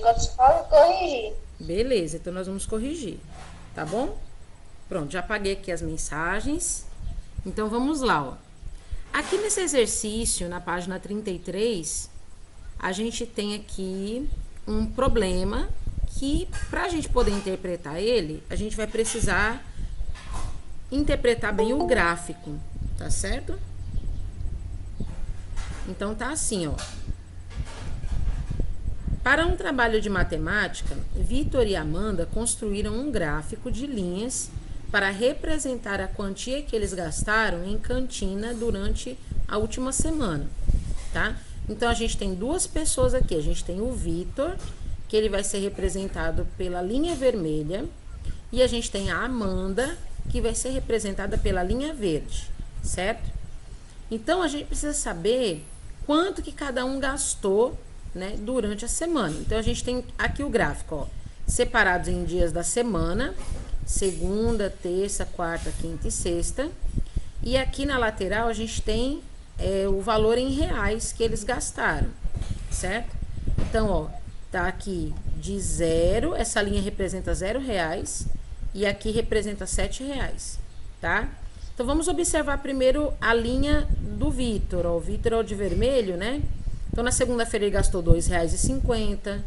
vamos só corrigir. Beleza, então nós vamos corrigir, tá bom? Pronto, já apaguei aqui as mensagens. Então vamos lá, ó. Aqui nesse exercício, na página 33, a gente tem aqui um problema que, para a gente poder interpretar ele, a gente vai precisar interpretar bem o gráfico, tá certo? Então tá assim, ó. Para um trabalho de matemática, Vitor e Amanda construíram um gráfico de linhas para representar a quantia que eles gastaram em cantina durante a última semana, tá? Então a gente tem duas pessoas aqui. A gente tem o Vitor, que ele vai ser representado pela linha vermelha, e a gente tem a Amanda, que vai ser representada pela linha verde, certo? Então a gente precisa saber quanto que cada um gastou, né, durante a semana. Então a gente tem aqui o gráfico, ó, separados em dias da semana: segunda, terça, quarta, quinta e sexta. E aqui na lateral a gente tem o valor em reais que eles gastaram, certo? Então, ó, tá aqui de 0, essa linha representa R$0 e aqui representa R$7, tá? Então vamos observar primeiro a linha do Vitor, ó. O Vitor é o de vermelho, né? Então na segunda-feira ele gastou R$2,50,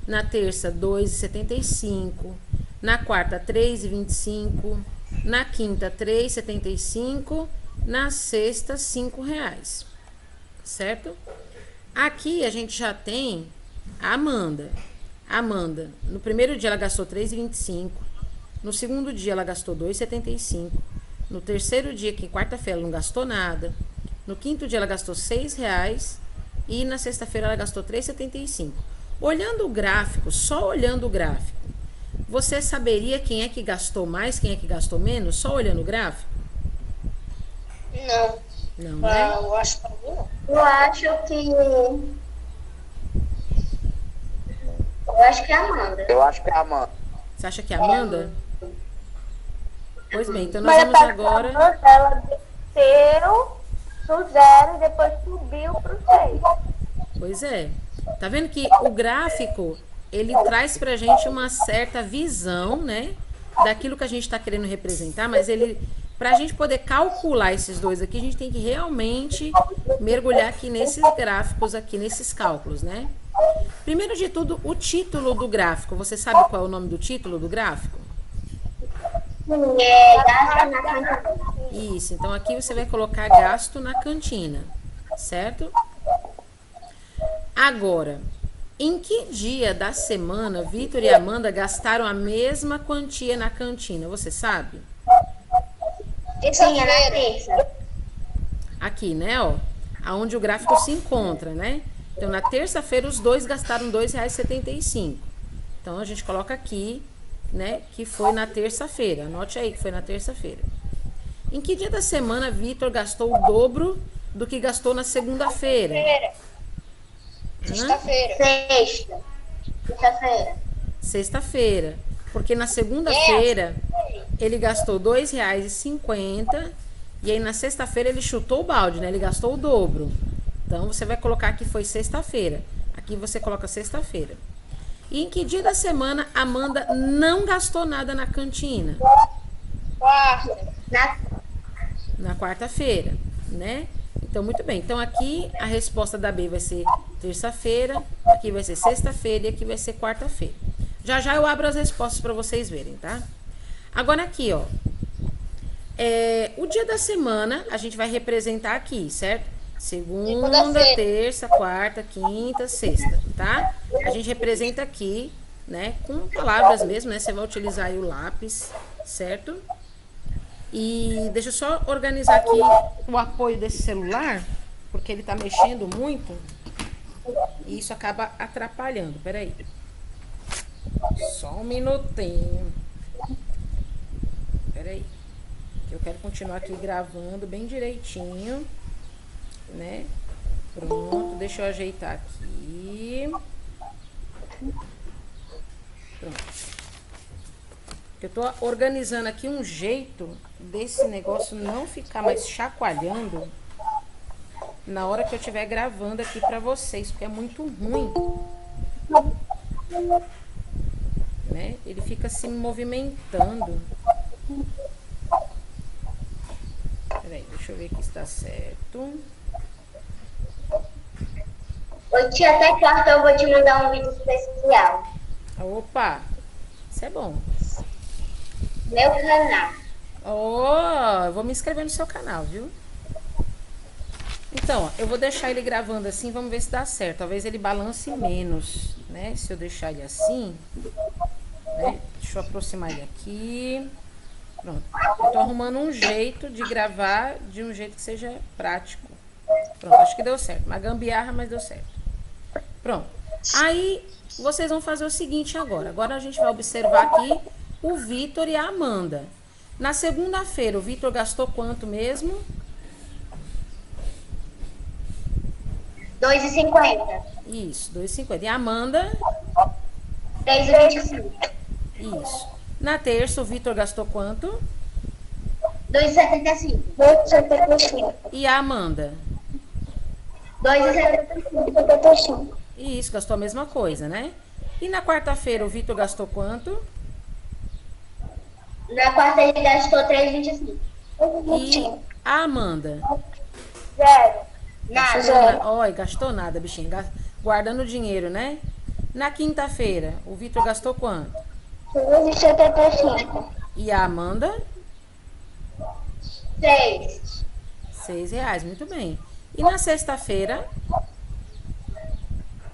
na terça R$2,75, na quarta R$3,25, na quinta R$3,75, na sexta R$5, certo? Aqui a gente já tem a Amanda. A Amanda, no primeiro dia ela gastou R$3,25, no segundo dia ela gastou R$2,75, no terceiro dia, que quarta-feira, ela não gastou nada, no quinto dia ela gastou R$6 e na sexta-feira ela gastou R$3,75. Olhando o gráfico, só olhando o gráfico, você saberia quem é que gastou mais, quem é que gastou menos, só olhando o gráfico? Não. Não, né? Eu acho que não. Eu acho que. Eu acho que é a Amanda. Eu acho que é a Amanda. Você acha que é a Amanda? Pois bem, então nós Mas vamos agora... ela desceu do 0 e depois subiu pro 6. Pois é. Tá vendo que o gráfico, ele traz pra gente uma certa visão, né, daquilo que a gente tá querendo representar, mas ele, pra gente poder calcular esses dois aqui, a gente tem que realmente mergulhar aqui nesses gráficos aqui, nesses cálculos, né? Primeiro de tudo, o título do gráfico. Você sabe qual é o nome do título do gráfico? Gasta na cantina. Isso, então aqui você vai colocar gasto na cantina, certo? Agora, em que dia da semana Vitor e Amanda gastaram a mesma quantia na cantina? Você sabe? Sim, é na terça. Aqui, né, ó, aonde o gráfico se encontra, né? Então, na terça-feira, os dois gastaram R$2,75. Então, a gente coloca aqui, né, que foi na terça-feira. Anote aí que foi na terça-feira. Em que dia da semana Vitor gastou o dobro do que gastou na segunda-feira? Sexta-feira. Sexta. Sexta-feira. Sexta-feira. Porque na segunda-feira ele gastou R$2,50 e aí na sexta-feira ele chutou o balde, né? Ele gastou o dobro. Então você vai colocar que foi sexta-feira. Aqui você coloca sexta-feira. E em que dia da semana Amanda não gastou nada na cantina? Quarta. Na quarta-feira, né? Então, muito bem. Então, aqui a resposta da B vai ser terça-feira, aqui vai ser sexta-feira e aqui vai ser quarta-feira. Já já eu abro as respostas para vocês verem, tá? Agora aqui, ó. O dia da semana a gente vai representar aqui, certo? Segunda, terça, quarta, quinta, sexta, tá? A gente representa aqui, né? Com palavras mesmo, né? Você vai utilizar aí o lápis, certo? E deixa eu só organizar aqui o apoio desse celular, porque ele tá mexendo muito e isso acaba atrapalhando. Peraí. Só um minutinho. Peraí. Eu quero continuar aqui gravando bem direitinho, né? Pronto, deixa eu ajeitar aqui. Pronto. Eu tô organizando aqui um jeito desse negócio não ficar mais chacoalhando na hora que eu estiver gravando aqui pra vocês, porque é muito ruim né? Ele fica se movimentando. Peraí, deixa eu ver aqui se está certo. Ô tia, até quarta eu vou te mandar um vídeo especial. Opa, isso é bom. Meu canal. Oh, eu vou me inscrever no seu canal, viu? Então, ó, eu vou deixar ele gravando assim, vamos ver se dá certo. Talvez ele balance menos, né? Se eu deixar ele assim, né? Deixa eu aproximar ele aqui. Pronto. Eu tô arrumando um jeito de gravar de um jeito que seja prático. Pronto, acho que deu certo. Uma gambiarra, mas deu certo. Pronto. Aí, vocês vão fazer o seguinte agora. Agora a gente vai observar aqui o Vitor e a Amanda. Na segunda-feira, o Vitor gastou quanto mesmo? R$2,50. Isso, 2,50. E a Amanda? R$3,25. Isso. Na terça, o Vitor gastou quanto? R$2,75. R$2,75. E a Amanda? R$2,75. Isso, gastou a mesma coisa, né? E na quarta-feira, o Vitor gastou quanto? Na quarta ele gastou R$3,25. E a Amanda? Zero. Gastou Nada. Olha, gastou nada, bichinho. Guardando dinheiro, né? Na quinta-feira, o Vitor gastou quanto? R$2,75. E a Amanda? 6. R$6, muito bem. E na sexta-feira,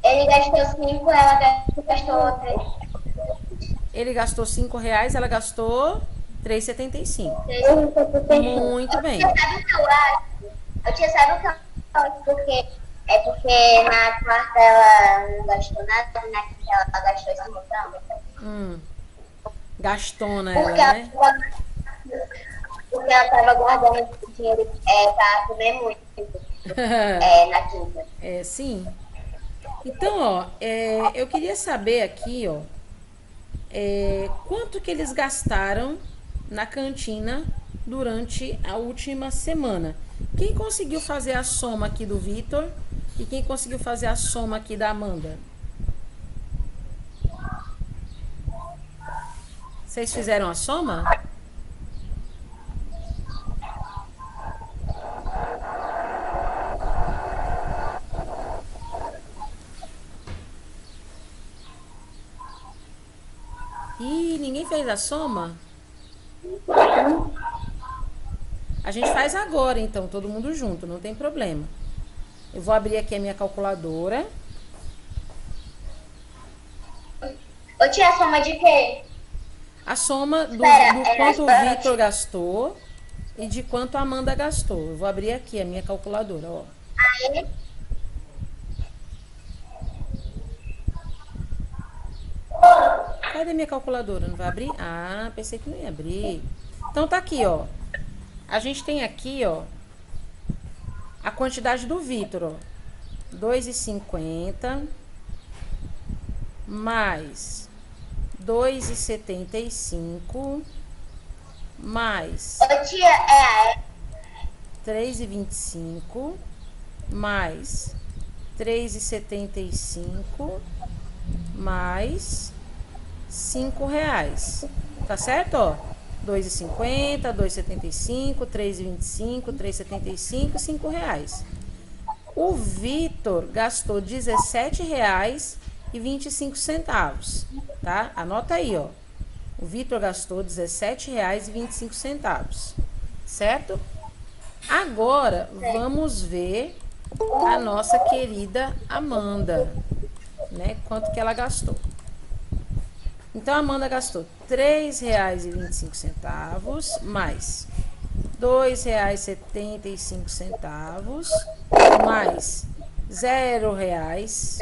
Ele gastou 5, ela gastou 3. ele gastou R$5, ela gastou R$3,75. Muito bem. Sabe o que eu acho? Eu tinha sabe o que eu acho? Porque na quarta ela não gastou nada, na quinta ela gastou esse montão. Gastona Porque ela, né? porque ela tava guardando esse dinheiro pra comer muito na quinta. É, sim. Então, ó, eu queria saber aqui, ó, quanto que eles gastaram na cantina durante a última semana. Quem conseguiu fazer a soma aqui do Vitor e quem conseguiu fazer a soma aqui da Amanda? Vocês fizeram a soma? Ih, ninguém fez a soma? A gente faz agora, então, todo mundo junto, não tem problema. Eu vou abrir aqui a minha calculadora. Ô tia, a soma de quê? A soma do Espera, quanto o espera. Vitor gastou e de quanto a Amanda gastou. Eu vou abrir aqui a minha calculadora, ó. Aí, Cadê minha calculadora? Não vai abrir? Ah, pensei que não ia abrir. Então tá aqui, ó. A gente tem aqui, ó, a quantidade do Vitor, ó. 2,50 mais 2,75 mais ô tia, 3,25 mais 3,75 mais R$5. Tá certo, ó? 2,50, 2,75, 3,25, 3,75, R$5. O Vitor gastou R$17,25, tá? Anota aí, ó. O Vitor gastou R$17,25, certo? Agora, vamos ver a nossa querida Amanda, né? Quanto que ela gastou. Então, a Amanda gastou R$3,25 mais R$2,75 mais R$0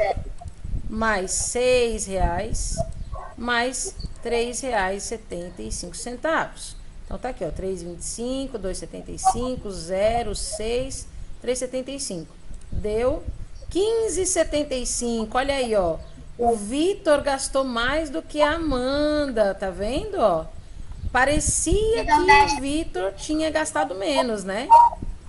mais R$6 mais R$3,75. Então, tá aqui, ó, 3,25, 2,75, 0, 6, 3,75. Deu 15,75. Olha aí, ó. O Vitor gastou mais do que a Amanda, tá vendo, ó? Parecia que o Vitor tinha gastado menos, né?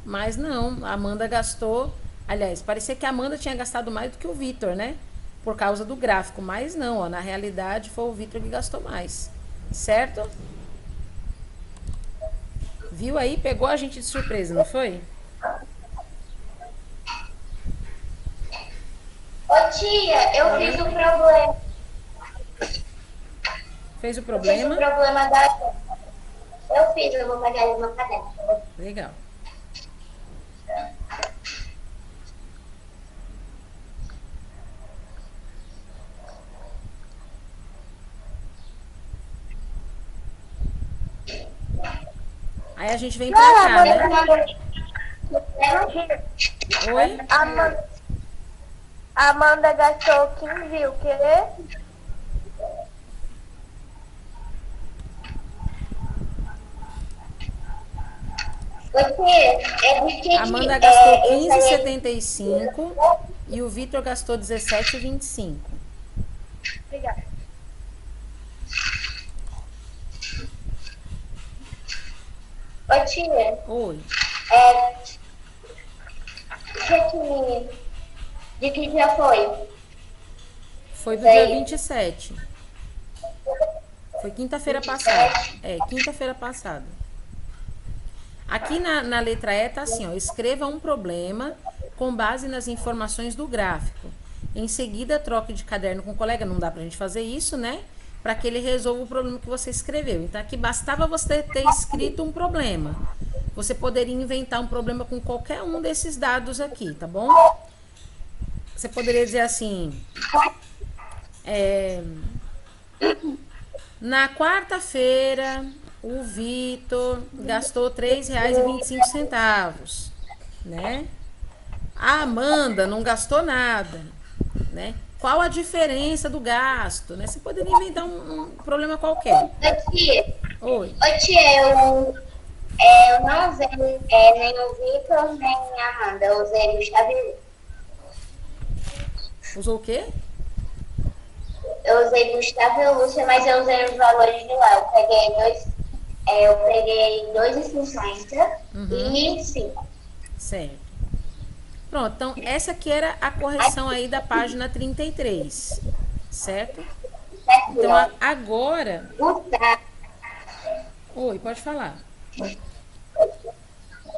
Mas não, a Amanda gastou... Aliás, parecia que a Amanda tinha gastado mais do que o Vitor, né? por causa do gráfico, mas não, ó, na realidade foi o Vitor que gastou mais, certo? Viu aí? Pegou a gente de surpresa, não foi? Ô tia, eu fiz o problema. Fez o Eu fiz o problema? problema da. Eu fiz, eu vou pegar ele no caderno. Legal. Aí a gente vem pra cá, né? Oi? Amanda gastou 15, o quê? Ô tia, é porque. Amanda gastou esse aí 15,75 e o Vitor gastou 17,25. Obrigada. Ô tia, Oi. de que dia foi? Foi do dia 27. Foi quinta-feira passada. É, quinta-feira passada. Aqui na letra E tá assim, ó. Escreva um problema com base nas informações do gráfico. Em seguida, troque de caderno com o colega. Não dá pra gente fazer isso, né? Para que ele resolva o problema que você escreveu. Então, aqui bastava você ter escrito um problema. Você poderia inventar um problema com qualquer um desses dados aqui, tá bom? Você poderia dizer assim... Na quarta-feira, o Vitor gastou R$ 3,25, né? A Amanda não gastou nada, né? Qual a diferença do gasto, né? Você poderia inventar um problema qualquer. Ô tia, Oi. eu não usei nem o Vitor, nem a Amanda. Eu usei o Gustavo. Usou o quê? Eu usei Gustavo e Lúcia, mas eu usei os valores de lá. Eu peguei 2,50 e 5. Certo. Pronto, então essa aqui era a correção aí da página 33, certo? Então agora... Gustavo, Oi, pode falar.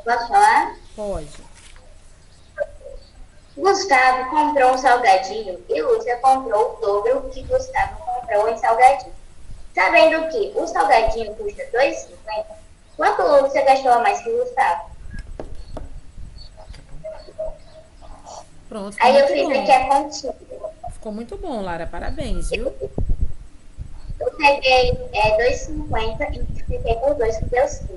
posso falar? Pode. Gustavo comprou um salgadinho e Lúcia comprou o dobro que Gustavo comprou em salgadinho. Sabendo que o salgadinho custa R$ 2,50, quanto Lúcia gastou a mais que Gustavo? Pronto, ficou Aí eu muito fiz bom. aqui a continha. Ficou muito bom, Lara. Parabéns, viu? Eu peguei 2,50 e multipliquei por 2, que deu 5.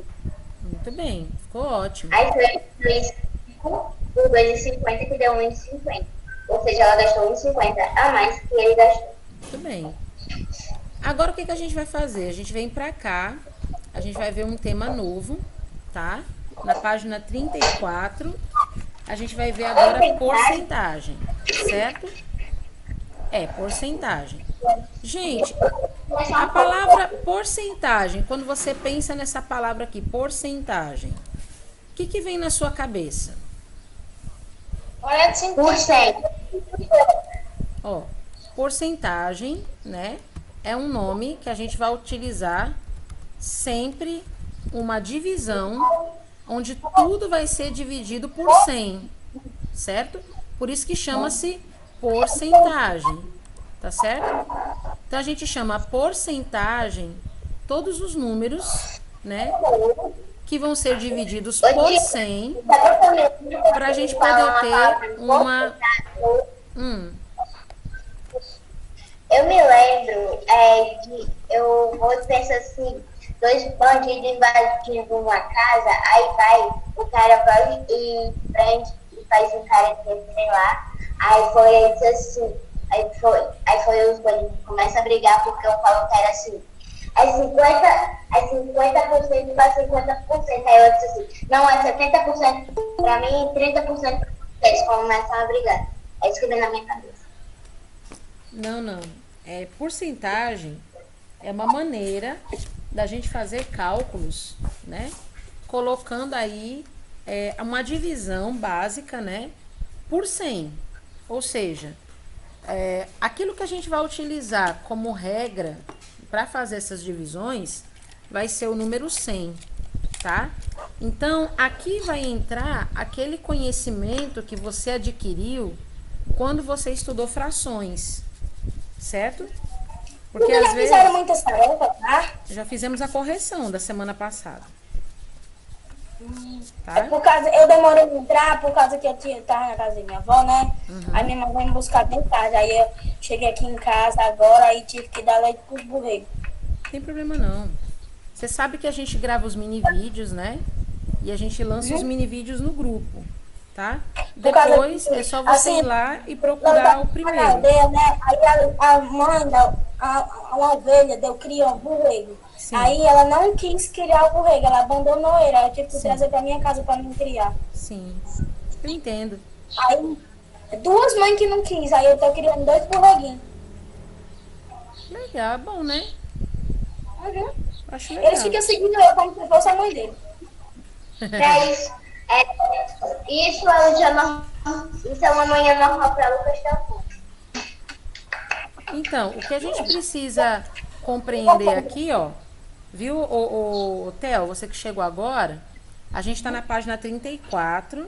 Muito bem. Ficou ótimo. Aí foi 2,5 por 2,50 que deu 1,50. Ou seja, ela gastou 1,50 a mais que ele gastou. Muito bem. Agora o que a gente vai fazer? A gente vem pra cá. A gente vai ver um tema novo, tá? Na página 34. A gente vai ver agora porcentagem, certo? É, porcentagem. Gente, a palavra porcentagem, quando você pensa nessa palavra aqui, porcentagem, o que vem na sua cabeça? Olha, 5%. Ó, porcentagem, né? É um nome que a gente vai utilizar sempre uma divisão onde tudo vai ser dividido por 100, certo? Por isso que chama-se porcentagem, tá certo? Então a gente chama porcentagem todos os números, né? Que vão ser divididos por 100 para a gente poder ter uma... Eu me lembro eu vou pensar assim, 2 bandidos invadindo uma casa, o cara vai e prende e faz o cara sei lá. Aí foi assim, aí foi os bandidos começam a brigar porque eu falo que era assim. É 50% para 50%. Aí eu disse assim, não, é 70% para mim e 30% para eles. Começam a brigar. É isso que vem na minha cabeça. Não. Porcentagem é uma maneira da gente fazer cálculos, né? Colocando aí uma divisão básica, né? Por 100. Ou seja, aquilo que a gente vai utilizar como regra para fazer essas divisões vai ser o número 100, tá? Então, aqui vai entrar aquele conhecimento que você adquiriu quando você estudou frações, certo? Porque Vocês às já vezes fizeram muitas tarefas, tá? já fizemos a correção da semana passada, É tá? por causa, eu demorei a entrar por causa que eu tava na casa da minha avó, né? Aí minha mãe veio me buscar bem tarde. Aí eu cheguei aqui em casa agora e tive que dar leite pros borregos. Não tem problema não. Você sabe que a gente grava os mini vídeos, né? E a gente lança os mini vídeos no grupo, tá? Por causa Depois que, é só você assim, ir lá e Lá procurar da o primeiro. aldeia, né? Aí a mãe, uma ovelha, deu criou um borrego. Sim. Aí ela não quis criar o borrego, ela abandonou ele. Aí eu tive que trazer pra minha casa pra mim criar. Sim, eu entendo. Aí, duas mães que não quis, aí eu tô criando 2 borreguinhos. Legal, bom, né? Uhum. Acho legal. Eles ficam seguindo eu como se fosse a mãe dele. Mas isso é um dia normal. Isso é uma manhã normal para Lucas também. Então, o que a gente precisa compreender aqui, ó, viu, o Theo, você que chegou agora, a gente tá na página 34,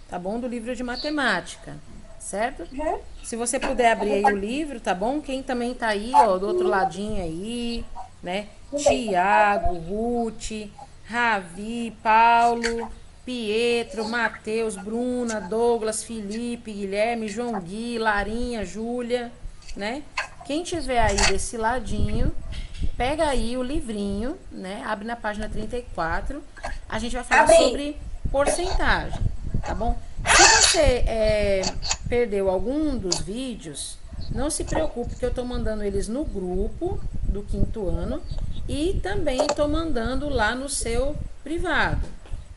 tá bom? Do livro de matemática, certo? Uhum. Se você puder abrir aí o livro, tá bom? Quem também tá aí, ó, do outro ladinho aí, né? Tiago, Ruth, Ravi, Paulo, Pietro, Matheus, Bruna, Douglas, Felipe, Guilherme, João Gui, Larinha, Júlia, né? Quem tiver aí desse ladinho, pega aí o livrinho, né? Abre na página 34. A gente vai falar Abre. sobre porcentagem, tá bom? Se você perdeu algum dos vídeos, não se preocupe que eu tô mandando eles no grupo do 5º ano e também tô mandando lá no seu privado,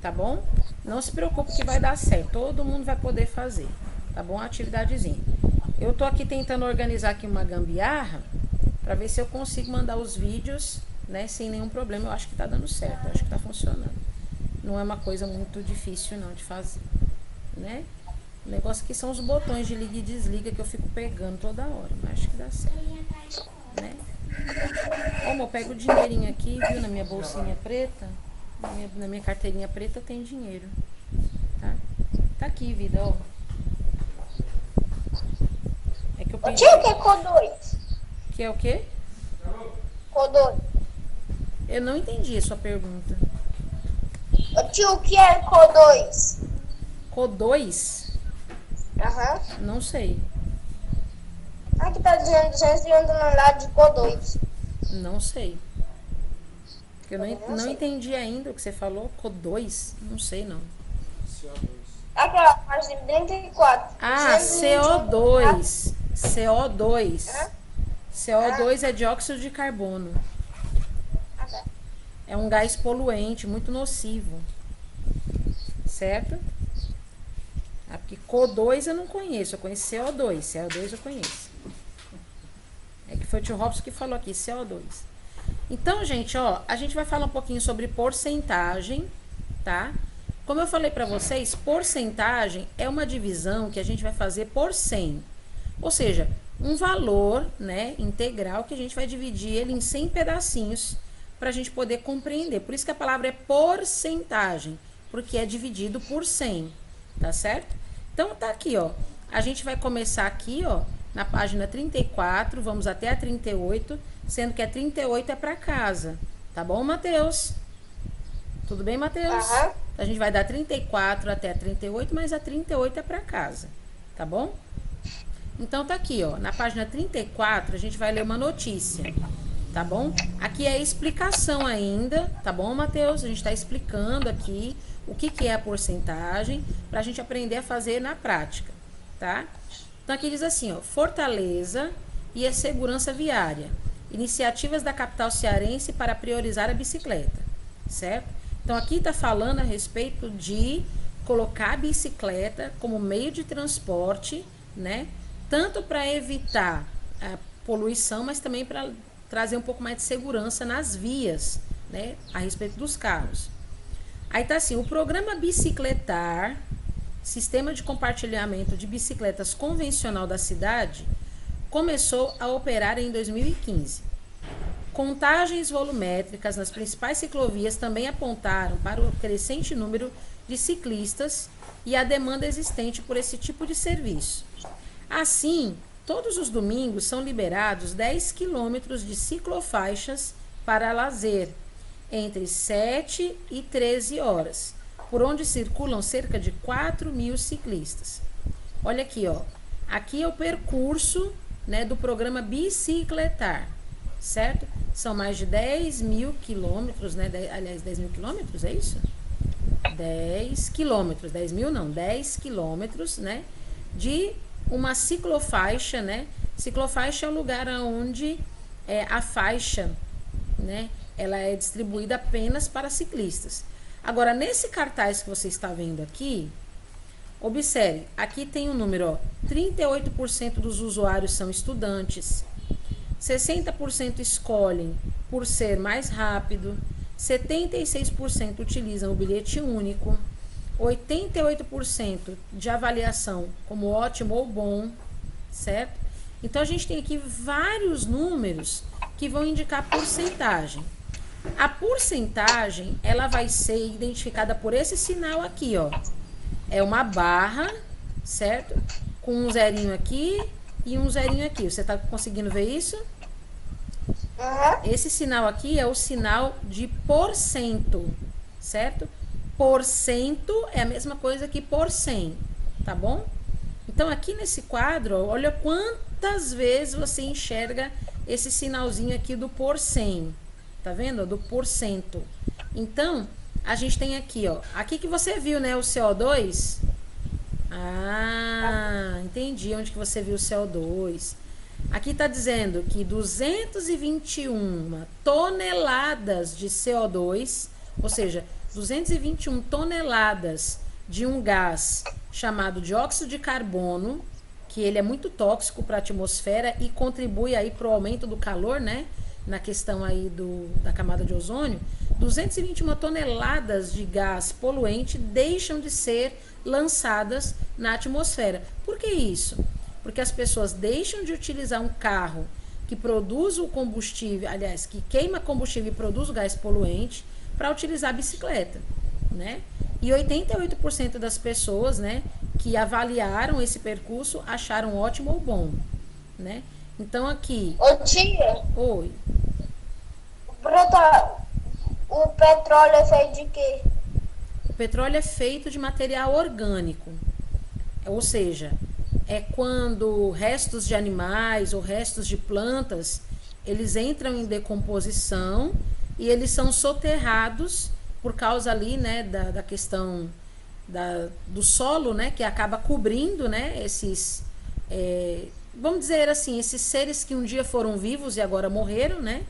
tá bom? Não se preocupe que vai dar certo, todo mundo vai poder fazer, tá bom? A atividadezinha. Eu tô aqui tentando organizar aqui uma gambiarra para ver se eu consigo mandar os vídeos, né, sem nenhum problema. Eu acho que tá dando certo, eu acho que tá funcionando. Não é uma coisa muito difícil não de fazer, né? O negócio aqui são os botões de liga e desliga que eu fico pegando toda hora, mas acho que dá certo, né? Ó, amor, pega o dinheirinho aqui, viu, na minha bolsinha preta, na minha carteirinha preta tem dinheiro, tá? Tá aqui, vida, ó. É que eu O pedi. tio que é CO2? Que é o quê? CO2. Eu não entendi a sua pergunta. O tio que é CO2? CO2? Aham. Não sei. Aqui tá dizendo 201 no lado de CO2. Não sei. Eu não entendi ainda o que você falou. CO2? Não sei, não. Aqui, ó, página 34. Ah, 221. CO2. CO2. CO2 é dióxido de carbono. Ah, tá. É um gás poluente, muito nocivo. Certo? Ah, porque CO2 eu não conheço. Eu conheço CO2. CO2 eu conheço. É que foi o tio Robson que falou aqui, CO2. Então, gente, ó, a gente vai falar um pouquinho sobre porcentagem, tá? Como eu falei pra vocês, porcentagem é uma divisão que a gente vai fazer por 100. Ou seja, um valor, né, integral que a gente vai dividir ele em 100 pedacinhos pra gente poder compreender. Por isso que a palavra é porcentagem, porque é dividido por 100, tá certo? Então, tá aqui, ó. A gente vai começar aqui, ó, na página 34, vamos até a 38, sendo que a 38 é para casa. Tá bom, Matheus? Tudo bem, Matheus? Aham. A gente vai dar 34 até a 38, mas a 38 é para casa. Tá bom? Então, tá aqui, ó. Na página 34, a gente vai ler uma notícia. Tá bom? Aqui é a explicação ainda. Tá bom, Matheus? A gente tá explicando aqui o que é a porcentagem, pra gente aprender a fazer na prática. Tá? Então, aqui diz assim, ó. Fortaleza e a segurança viária. Iniciativas da capital cearense para priorizar a bicicleta. Certo? Então, aqui está falando a respeito de colocar a bicicleta como meio de transporte, né? Tanto para evitar a poluição, mas também para trazer um pouco mais de segurança nas vias, né? A respeito dos carros. Aí tá assim, o programa Bicicletar, sistema de compartilhamento de bicicletas convencional da cidade, começou a operar em 2015. Contagens volumétricas nas principais ciclovias também apontaram para o crescente número de ciclistas e a demanda existente por esse tipo de serviço. Assim, todos os domingos são liberados 10 quilômetros de ciclofaixas para lazer, entre 7 e 13 horas, por onde circulam cerca de 4.000 ciclistas. Olha aqui, ó. Aqui é o percurso, né, do programa Bicicletar, certo? São mais de 10.000 quilômetros, né? Aliás, 10.000 quilômetros, é isso? 10 quilômetros, 10.000 não, 10 quilômetros, né? De uma ciclofaixa, né? Ciclofaixa é o lugar onde a faixa, né? Ela é distribuída apenas para ciclistas. Agora, nesse cartaz que você está vendo aqui, observe, aqui tem um número, ó, 38% dos usuários são estudantes, 60% escolhem por ser mais rápido, 76% utilizam o bilhete único, 88% de avaliação como ótimo ou bom, certo? Então, a gente tem aqui vários números que vão indicar porcentagem. A porcentagem, ela vai ser identificada por esse sinal aqui, ó. É uma barra, certo? Com um zerinho aqui e um zerinho aqui. Você tá conseguindo ver isso? Esse sinal aqui é o sinal de porcento, certo? Porcento é a mesma coisa que por 100, tá bom? Então, aqui nesse quadro, ó, olha quantas vezes você enxerga esse sinalzinho aqui do por 100. Tá vendo? Do porcento. Então, a gente tem aqui, ó. Aqui que você viu, né? O CO2. Ah, entendi onde que você viu o CO2. Aqui tá dizendo que 221 toneladas de CO2, ou seja, 221 toneladas de um gás chamado dióxido de carbono, que ele é muito tóxico para a atmosfera e contribui aí para o aumento do calor, né? Na questão aí da camada de ozônio, 221 toneladas de gás poluente deixam de ser lançadas na atmosfera. Por que isso? Porque as pessoas deixam de utilizar um carro que produz o combustível, aliás, que queima combustível e produz o gás poluente, para utilizar a bicicleta, né? E 88% das pessoas, né, que avaliaram esse percurso acharam ótimo ou bom, né? Então aqui... Ô tia, Oi. O petróleo é feito de quê? O petróleo é feito de material orgânico. Ou seja, é quando restos de animais ou restos de plantas, eles entram em decomposição e eles são soterrados por causa ali, né, da questão do solo, né, que acaba cobrindo, né, esses... vamos dizer assim, esses seres que um dia foram vivos e agora morreram, né?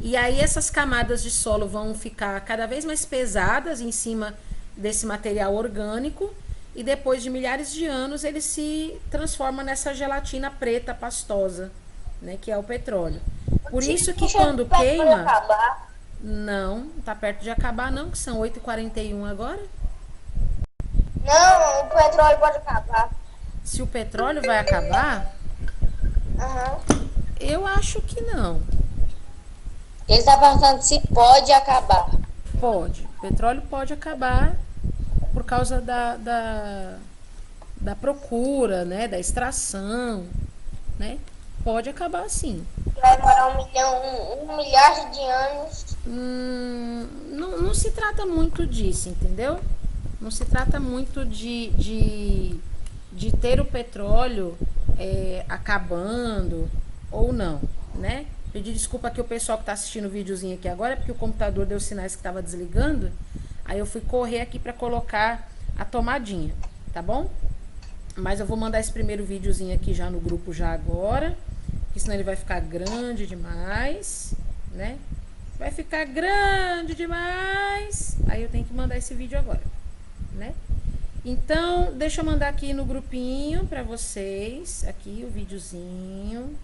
E aí essas camadas de solo vão ficar cada vez mais pesadas em cima desse material orgânico e depois de milhares de anos ele se transforma nessa gelatina preta pastosa, né? Que é o petróleo. Por isso que quando queima... Não, tá perto de acabar não, que são 8h41 agora. Não, o petróleo pode acabar. Se o petróleo vai acabar... Eu acho que não. ele está perguntando se pode acabar. Pode. O petróleo pode acabar por causa da procura, né? Da extração, né? Pode acabar sim. Vai demorar 1 milhar de anos. Não se trata muito disso, entendeu? Não se trata muito de ter o petróleo acabando ou não, né? Pedir desculpa aqui o pessoal que está assistindo o videozinho aqui agora, porque o computador deu sinais que estava desligando. Aí eu fui correr aqui para colocar a tomadinha, tá bom? Mas eu vou mandar esse primeiro videozinho aqui já no grupo já agora, porque senão ele vai ficar grande demais, né? Vai ficar grande demais. Aí eu tenho que mandar esse vídeo agora, né? Então, deixa eu mandar aqui no grupinho para vocês, aqui o videozinho.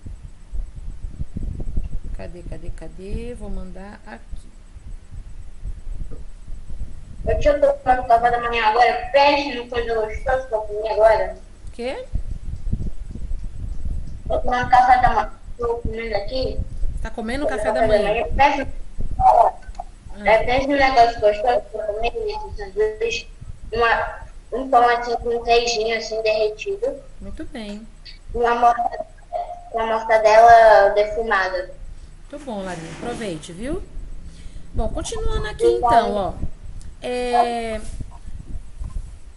Cadê? Vou mandar aqui. Eu tinha tomado café da manhã agora, peixe, não coisa gostosa pra comer agora. Quê? Eu tô no café da manhã, tô comendo aqui. Tá comendo o café da manhã? Pensa um negócio gostoso que eu comi nesse sanduíche. Um pão assim com queijinho assim derretido. Muito bem. Uma mortadela, uma mortadela defumada. Muito bom, Larinha. Aproveite, viu? Bom, continuando aqui então, ó.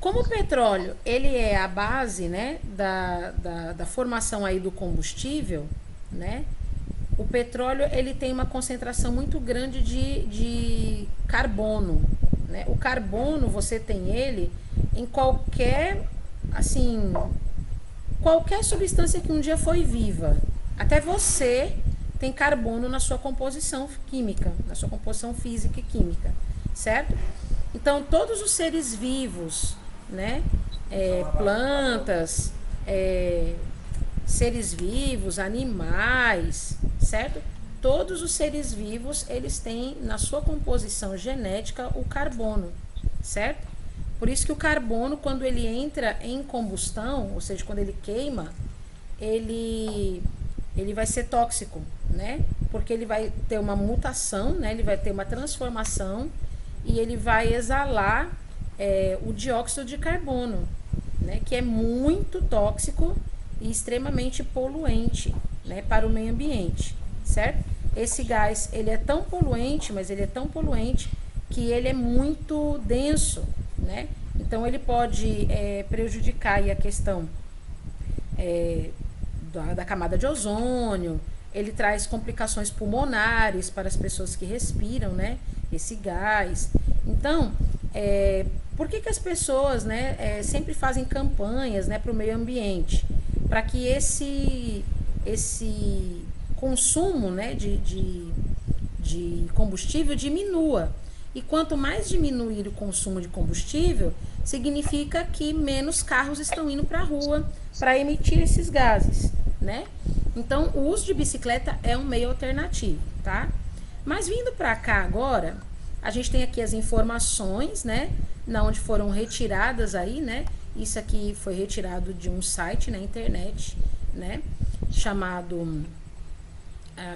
Como o petróleo, ele é a base, né, da formação aí do combustível, né? O petróleo, ele tem uma concentração muito grande de carbono, né? O carbono, você tem ele em qualquer, assim, qualquer substância que um dia foi viva. Até você tem carbono na sua composição química, na sua composição física e química, certo? Então, todos os seres vivos, né? Plantas, seres vivos, animais, certo? Todos os seres vivos, eles têm na sua composição genética o carbono, certo? Por isso que o carbono, quando ele entra em combustão, ou seja, quando ele queima, ele vai ser tóxico, né? Porque ele vai ter uma mutação, né? Ele vai ter uma transformação e ele vai exalar o dióxido de carbono, né? Que é muito tóxico e extremamente poluente, né? Para o meio ambiente, certo? Esse gás, ele é tão poluente, mas ele é tão poluente que ele é muito denso, né? Então ele pode prejudicar aí a questão da camada de ozônio. Ele traz complicações pulmonares para as pessoas que respiram, né, esse gás. Então, por que as pessoas, né, sempre fazem campanhas, né, para o meio ambiente? Para que esse consumo, né, de combustível diminua. E quanto mais diminuir o consumo de combustível, significa que menos carros estão indo para a rua para emitir esses gases, né? Então, o uso de bicicleta é um meio alternativo, tá? Mas vindo para cá agora, a gente tem aqui as informações, né? Na onde foram retiradas aí, né? Isso aqui foi retirado de um site na internet, né? Chamado...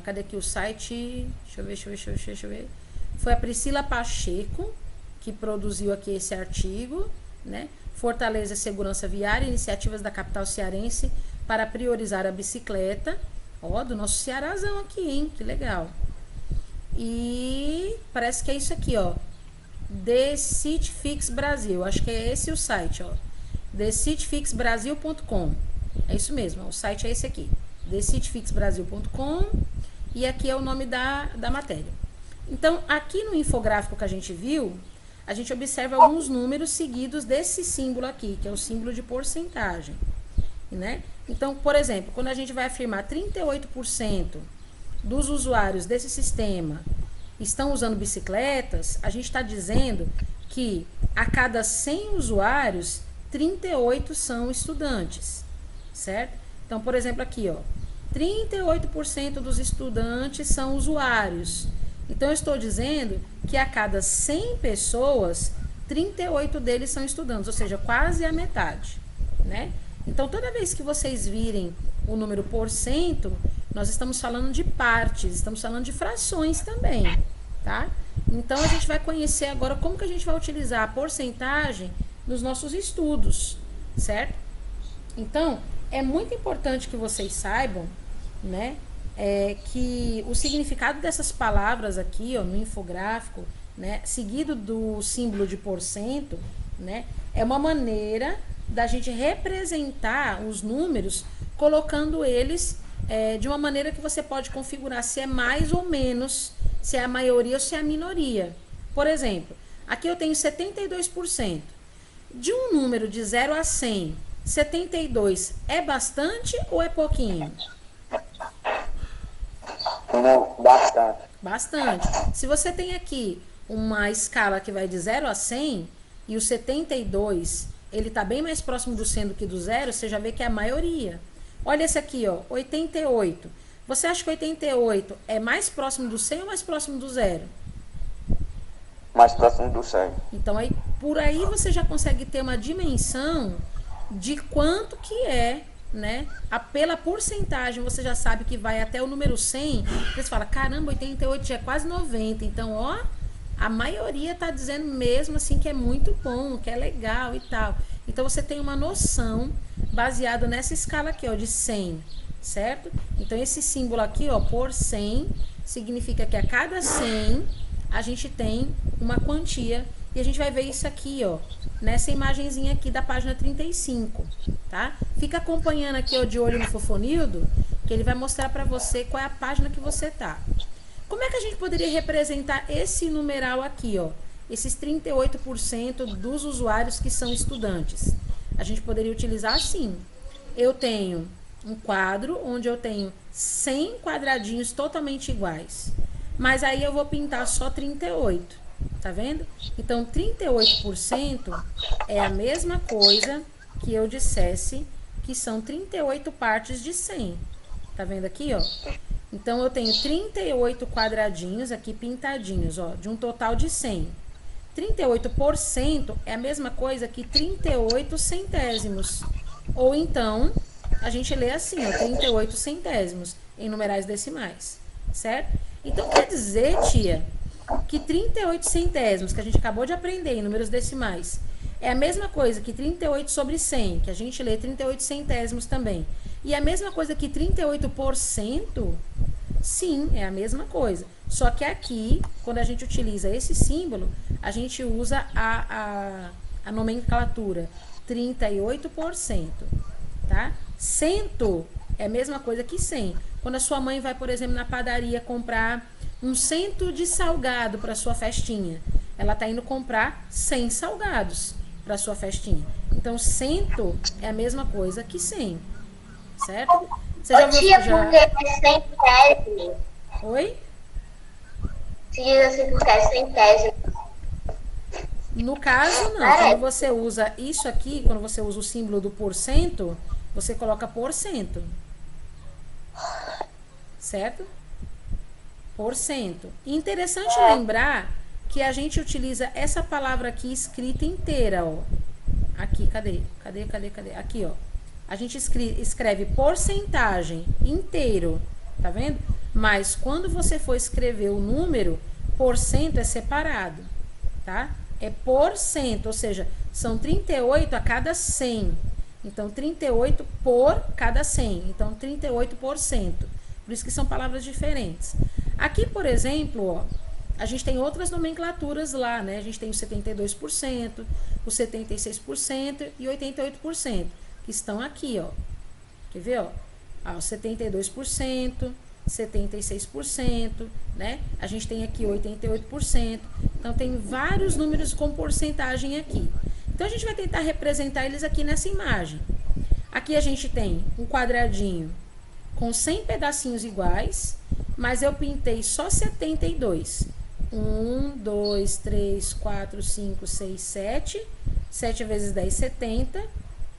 cadê aqui o site? Deixa eu ver. Foi a Priscila Pacheco que produziu aqui esse artigo, né? Fortaleza Segurança Viária, iniciativas da capital cearense para priorizar a bicicleta. Ó, do nosso Cearazão aqui, hein? Que legal. E parece que é isso aqui, ó. The City Fix Brasil. Acho que é esse o site, ó. thecityfixbrasil.com. É isso mesmo, o site é esse aqui. thecityfixbrasil.com. E aqui é o nome da matéria. Então, aqui no infográfico que a gente viu, a gente observa alguns números seguidos desse símbolo aqui, que é o símbolo de porcentagem, né? Então, por exemplo, quando a gente vai afirmar 38% dos usuários desse sistema estão usando bicicletas, a gente está dizendo que a cada 100 usuários, 38 são estudantes, certo? Então, por exemplo, aqui, ó, 38% dos estudantes são usuários. Então, eu estou dizendo que a cada 100 pessoas, 38 deles são estudantes, ou seja, quase a metade, né? Então, toda vez que vocês virem o número porcento, nós estamos falando de partes, estamos falando de frações também, tá? Então, a gente vai conhecer agora como que a gente vai utilizar a porcentagem nos nossos estudos, certo? Então, é muito importante que vocês saibam, né, que o significado dessas palavras aqui, ó, no infográfico, né, seguido do símbolo de porcento, né, é uma maneira da gente representar os números, colocando eles de uma maneira que você pode configurar se é mais ou menos, se é a maioria ou se é a minoria. Por exemplo, aqui eu tenho 72%. De um número de 0 a 100, 72 é bastante ou é pouquinho? Não, bastante. Bastante. Se você tem aqui uma escala que vai de 0 a 100 e o 72, ele está bem mais próximo do 100 do que do 0, você já vê que é a maioria. Olha esse aqui, ó, 88. Você acha que 88 é mais próximo do 100 ou mais próximo do 0? Mais próximo do 100. Então, aí, por aí você já consegue ter uma dimensão de quanto que é né? Pela porcentagem, você já sabe que vai até o número 100. Você fala, caramba, 88 já é quase 90. Então, ó, a maioria tá dizendo mesmo assim que é muito bom, que é legal e tal. Então, você tem uma noção baseada nessa escala aqui, ó, de 100, certo? Então, esse símbolo aqui, ó, por 100, significa que a cada 100 a gente tem uma quantia. E a gente vai ver isso aqui, ó, nessa imagenzinha aqui da página 35, tá? Fica acompanhando aqui, ó, de olho no Fofonildo, que ele vai mostrar pra você qual é a página que você tá. Como é que a gente poderia representar esse numeral aqui, ó? Esses 38% dos usuários que são estudantes. A gente poderia utilizar assim. Eu tenho um quadro onde eu tenho 100 quadradinhos totalmente iguais. Mas aí eu vou pintar só 38. Tá vendo? Então, 38% é a mesma coisa que eu dissesse que são 38 partes de 100. Tá vendo aqui, ó? Então, eu tenho 38 quadradinhos aqui pintadinhos, ó, de um total de 100. 38% é a mesma coisa que 38 centésimos. Ou então, a gente lê assim, ó, 38 centésimos em numerais decimais, certo? Então, quer dizer, tia, que 38 centésimos, que a gente acabou de aprender em números decimais, é a mesma coisa que 38 sobre 100, que a gente lê 38 centésimos também. E é a mesma coisa que 38%? Sim, é a mesma coisa. Só que aqui, quando a gente utiliza esse símbolo, a gente usa a nomenclatura 38%, tá? Cento é a mesma coisa que 100. Quando a sua mãe vai, por exemplo, na padaria comprar um cento de salgado para sua festinha, ela tá indo comprar 100 salgados para sua festinha. Então, cento é a mesma coisa que 100, certo? Você já Tia, viu? porque é centésimo. Oi? Se diz assim porque é centésimo. No caso, não. Quando você usa isso aqui, quando você usa o símbolo do porcento, você coloca porcento. Certo? Porcento. Interessante lembrar que a gente utiliza essa palavra aqui escrita inteira, ó. Aqui, cadê? Cadê? Aqui, ó. A gente escreve porcentagem inteiro, tá vendo? Mas quando você for escrever o número, porcento é separado, tá? É porcento, ou seja, são 38 a cada 100. Então, 38 por cada 100. Então, 38%. Por isso que são palavras diferentes. Aqui, por exemplo, ó, a gente tem outras nomenclaturas lá, né? A gente tem o 72%, o 76% e 88%, que estão aqui, ó. Quer ver, ó? Ah, o 72%, 76%, né? A gente tem aqui 88%. Então, tem vários números com porcentagem aqui. Então, a gente vai tentar representar eles aqui nessa imagem. Aqui a gente tem um quadradinho com 100 pedacinhos iguais, mas eu pintei só 72. 1, 2, 3, 4, 5, 6, 7. 7 vezes 10, 70.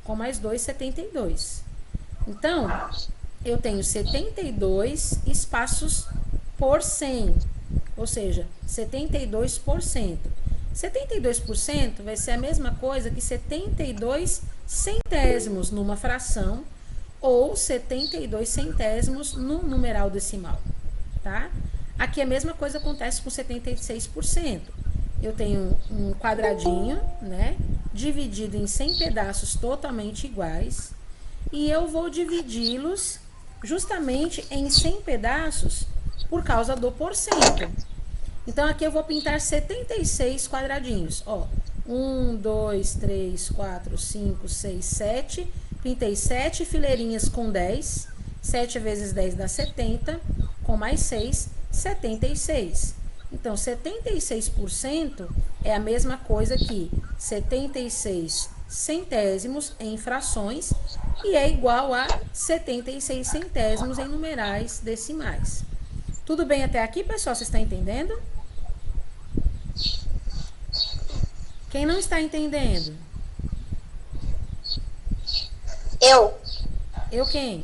Com mais 2, 72. Então, eu tenho 72 espaços por 100. Ou seja, 72%. 72% vai ser a mesma coisa que 72 centésimos numa fração ou 72 centésimos num numeral decimal, tá? Aqui a mesma coisa acontece com 76%. Eu tenho um quadradinho, né, dividido em 100 pedaços totalmente iguais, e eu vou dividi-los justamente em 100 pedaços por causa do porcento. Então, aqui eu vou pintar 76 quadradinhos, ó. 1, 2, 3, 4, 5, 6, 7. Pintei 7 fileirinhas com 10. 7 vezes 10 dá 70. Com mais 6, 76. Então, 76% é a mesma coisa que 76 centésimos em frações e é igual a 76 centésimos em numerais decimais. Tudo bem até aqui, pessoal? Vocês estão entendendo? Quem não está entendendo? Eu quem?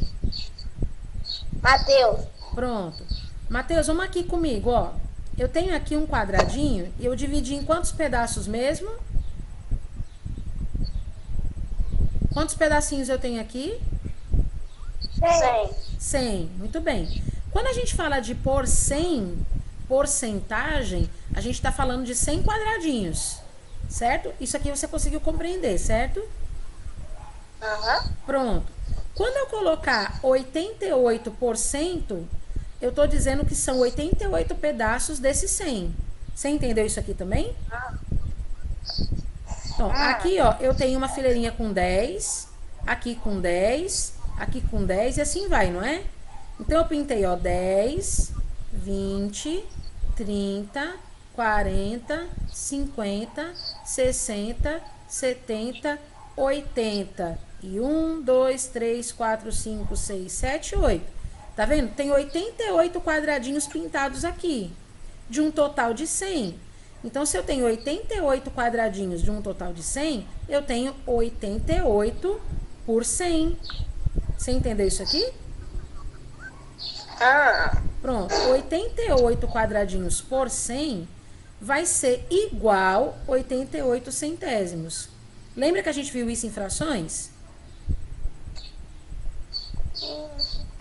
Mateus. Pronto. Mateus, vamos aqui comigo, ó. Eu tenho aqui um quadradinho e eu dividi em quantos pedaços mesmo? Quantos pedacinhos eu tenho aqui? 100. 100, muito bem. Quando a gente fala de por 100, porcentagem, a gente está falando de 100 quadradinhos, certo? Isso aqui você conseguiu compreender, certo? Aham. Pronto. Quando eu colocar 88%, eu estou dizendo que são 88 pedaços desses 100. Você entendeu isso aqui também? Então, aqui, ó, eu tenho uma fileirinha com 10, aqui com 10, aqui com 10 e assim vai, não é? Então, eu pintei, ó, 10, 20, 30, 40, 50, 60, 70, 80. E 1, 2, 3, 4, 5, 6, 7, 8. Tá vendo? Tem 88 quadradinhos pintados aqui, de um total de 100. Então, se eu tenho 88 quadradinhos de um total de 100, eu tenho 88 por 100. Você entendeu isso aqui? Pronto. 88 quadradinhos por 100 vai ser igual 88 centésimos. Lembra que a gente viu isso em frações?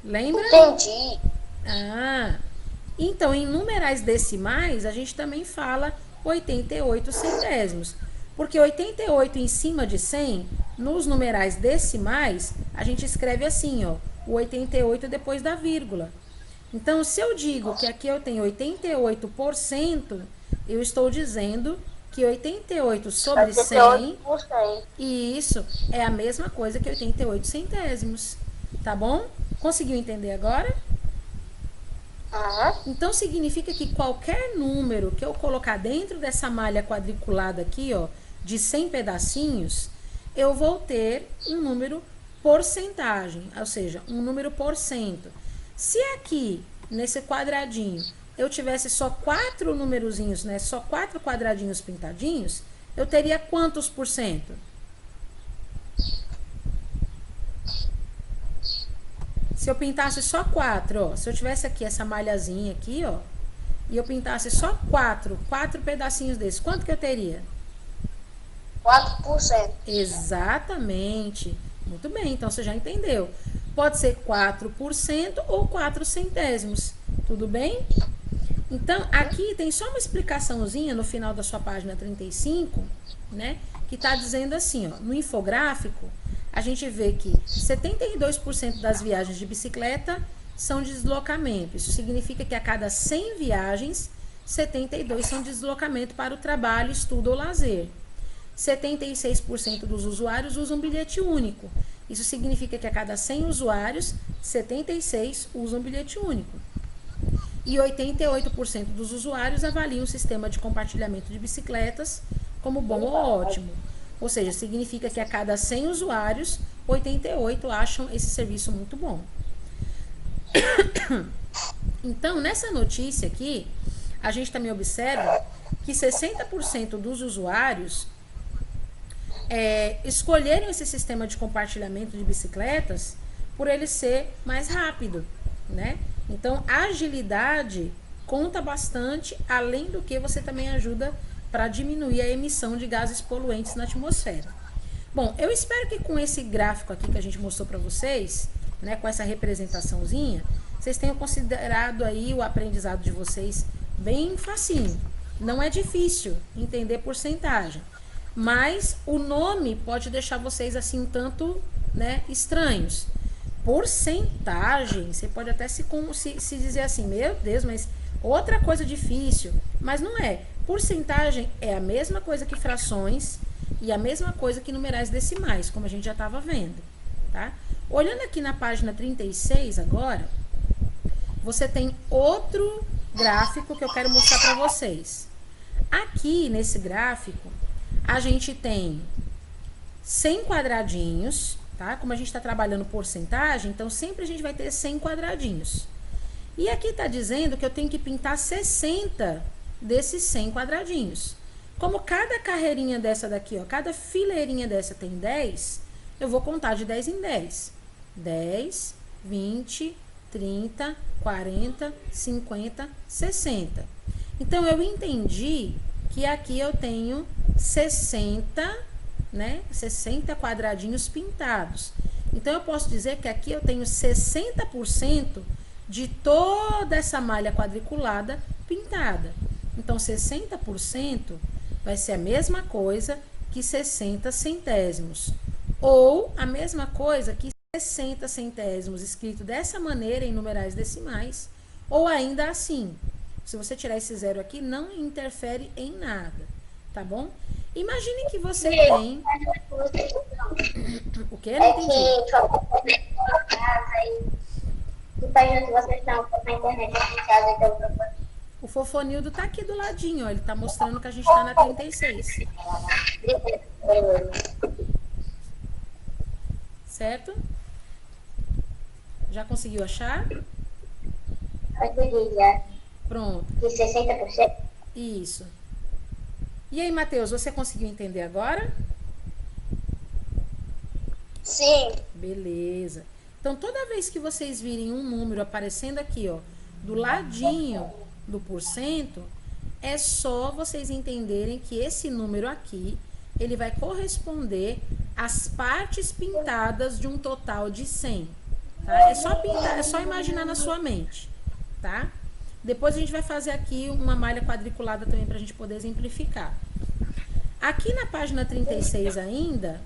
Lembra? Entendi. Então, em numerais decimais, a gente também fala 88 centésimos. Porque 88 em cima de 100, nos numerais decimais, a gente escreve assim, ó, o 88 depois da vírgula. Então, se eu digo que aqui eu tenho 88%, eu estou dizendo que 88 sobre 100, 88%. e isso é a mesma coisa que 88 centésimos. Tá bom? Conseguiu entender agora? Aham. Então, significa que qualquer número que eu colocar dentro dessa malha quadriculada aqui, ó, de 100 pedacinhos, eu vou ter um número porcentagem, ou seja, um número por cento. Se aqui, nesse quadradinho, eu tivesse só 4 numerozinhos, né, só 4 quadradinhos pintadinhos, eu teria quantos por cento? Se eu pintasse só 4, ó, se eu tivesse aqui essa malhazinha aqui, ó, e eu pintasse só 4 pedacinhos desses, quanto que eu teria? 4%. Exatamente. Muito bem, então você já entendeu. Pode ser 4% ou 4 centésimos. Tudo bem? Então, aqui tem só uma explicaçãozinha no final da sua página 35, né? Que está dizendo assim, ó, no infográfico, a gente vê que 72% das viagens de bicicleta são de deslocamento. Isso significa que a cada 100 viagens, 72 são de deslocamento para o trabalho, estudo ou lazer. 76% dos usuários usam bilhete único. Isso significa que a cada 100 usuários, 76 usam bilhete único. E 88% dos usuários avaliam o sistema de compartilhamento de bicicletas como bom ou ótimo. Ou seja, significa que a cada 100 usuários, 88 acham esse serviço muito bom. Então, nessa notícia aqui, a gente também observa que 60% dos usuários escolheram esse sistema de compartilhamento de bicicletas por ele ser mais rápido, né? Então, a agilidade conta bastante, além do que você também ajuda para diminuir a emissão de gases poluentes na atmosfera. Bom, eu espero que com esse gráfico aqui que a gente mostrou para vocês, né, com essa representaçãozinha, vocês tenham considerado aí o aprendizado de vocês bem facinho. Não é difícil entender porcentagem, mas o nome pode deixar vocês assim um tanto, né, estranhos. Porcentagem, você pode até se dizer assim, meu Deus, mas outra coisa difícil, mas não é. Porcentagem é a mesma coisa que frações e a mesma coisa que numerais decimais, como a gente já estava vendo, tá? Olhando aqui na página 36 agora, você tem outro gráfico que eu quero mostrar para vocês. Aqui nesse gráfico, a gente tem 100 quadradinhos, tá? Como a gente está trabalhando porcentagem, então sempre a gente vai ter 100 quadradinhos. E aqui está dizendo que eu tenho que pintar 60 desses 100 quadradinhos. Como cada carreirinha dessa daqui, ó, cada fileirinha dessa tem 10, eu vou contar de 10 em 10. 10, 20, 30, 40, 50, 60. Então, eu entendi que aqui eu tenho 60, né? 60 quadradinhos pintados. Então, eu posso dizer que aqui eu tenho 60% de toda essa malha quadriculada pintada. Então, 60% vai ser a mesma coisa que 60 centésimos. Ou a mesma coisa que 60 centésimos, escrito dessa maneira em numerais decimais. Ou ainda assim. Se você tirar esse zero aqui, não interfere em nada. Tá bom? Imagine que você tem... O quê? Não É entendi. que casa e página que vocês estão na internet aqui em casa, então procurando. O Fofonildo tá aqui do ladinho, ó. Ele tá mostrando que a gente tá na 36. Certo? Já conseguiu achar? Consegui já. Pronto. De 60%? Isso. E aí, Matheus, você conseguiu entender agora? Sim. Beleza. Então, toda vez que vocês virem um número aparecendo aqui, ó, do ladinho do porcento, é só vocês entenderem que esse número aqui, ele vai corresponder às partes pintadas de um total de 100. Tá? É só pintar, é só imaginar na sua mente, tá? Depois a gente vai fazer aqui uma malha quadriculada também para a gente poder exemplificar. Aqui na página 36 ainda,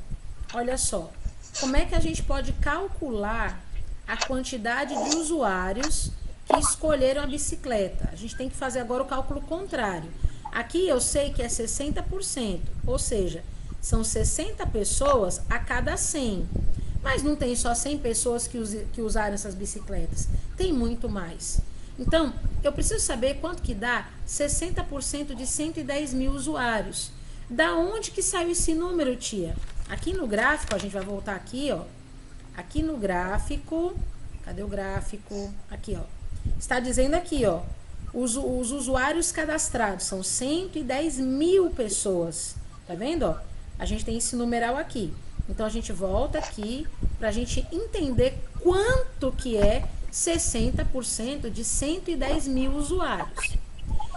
olha só, como é que a gente pode calcular a quantidade de usuários que escolheram a bicicleta? A gente tem que fazer agora o cálculo contrário. Aqui eu sei que é 60%, ou seja, são 60 pessoas a cada 100. Mas não tem só 100 pessoas que usaram essas bicicletas, tem muito mais. Então, eu preciso saber quanto que dá 60% de 110 mil usuários. Da onde que saiu esse número, tia? Aqui no gráfico, a gente vai voltar aqui, ó. Aqui no gráfico, cadê o gráfico? Aqui, ó. Está dizendo aqui, ó, os usuários cadastrados são 110 mil pessoas. Tá vendo, ó? A gente tem esse numeral aqui. Então, a gente volta aqui para a gente entender quanto que é 60% de 110 mil usuários.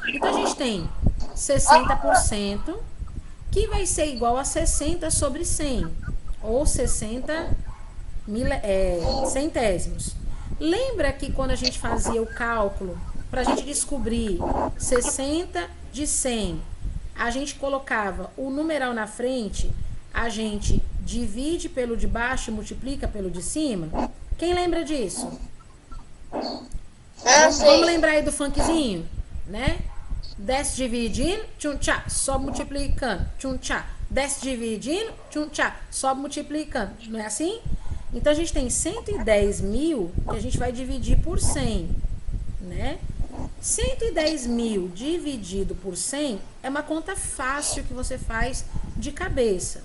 Então, a gente tem 60%, que vai ser igual a 60 sobre 100, ou 60 centésimos. Lembra que quando a gente fazia o cálculo, para a gente descobrir 60 de 100, a gente colocava o numeral na frente, a gente divide pelo de baixo e multiplica pelo de cima? Quem lembra disso? Vamos lembrar aí do funkzinho, né? Desce dividindo, tchum tchá, sobe multiplicando, tchum tchá. Desce dividindo, tchum tchá, sobe multiplicando. Não é assim? Então, a gente tem 110 mil que a gente vai dividir por 100, né? 110 mil dividido por 100 é uma conta fácil que você faz de cabeça.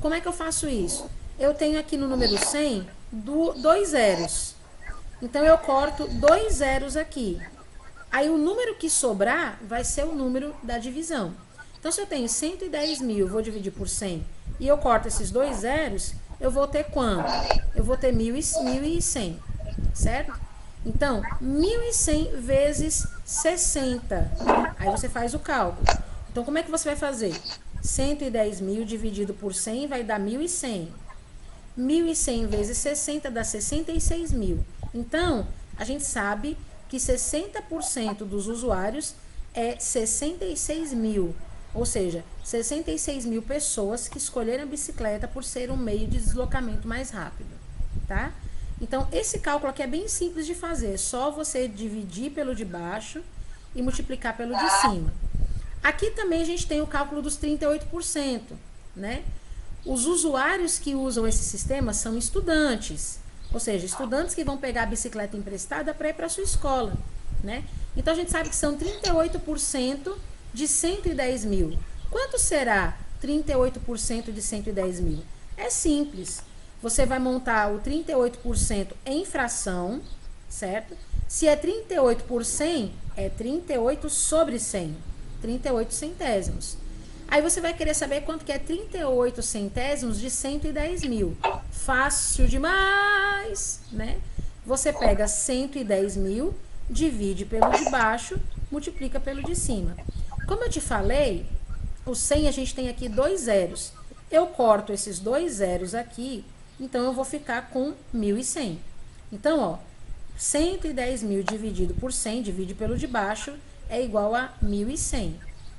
Como é que eu faço isso? Eu tenho aqui no número 100 dois zeros. Então, eu corto 2 zeros aqui. Aí, o número que sobrar vai ser o número da divisão. Então, se eu tenho 110 mil, vou dividir por 100, e eu corto esses 2 zeros, eu vou ter quanto? Eu vou ter 1.100, certo? Então, 1.100 vezes 60. Aí, você faz o cálculo. Então, como é que você vai fazer? 110 mil dividido por 100 vai dar 1.100. 1.100 vezes 60 dá 66 mil. Então, a gente sabe que 60% dos usuários é 66 mil. Ou seja, 66 mil pessoas que escolheram a bicicleta por ser um meio de deslocamento mais rápido, tá? Então, esse cálculo aqui é bem simples de fazer. É só você dividir pelo de baixo e multiplicar pelo de cima. Aqui também a gente tem o cálculo dos 38%, né? Os usuários que usam esse sistema são estudantes. Ou seja, estudantes que vão pegar a bicicleta emprestada para ir para a sua escola, né? Então, a gente sabe que são 38% de 110 mil. Quanto será 38% de 110 mil? É simples. Você vai montar o 38% em fração, certo? Se é 38 por 100, é 38 sobre 100. 38 centésimos. Aí você vai querer saber quanto que é 38 centésimos de 110 mil. Fácil demais, né? Você pega 110 mil, divide pelo de baixo, multiplica pelo de cima. Como eu te falei, o 100 a gente tem aqui 2 zeros. Eu corto esses 2 zeros aqui Então, eu vou ficar com 1.100. Então, ó, 110 mil dividido por 100, divide pelo de baixo, é igual a 1.100.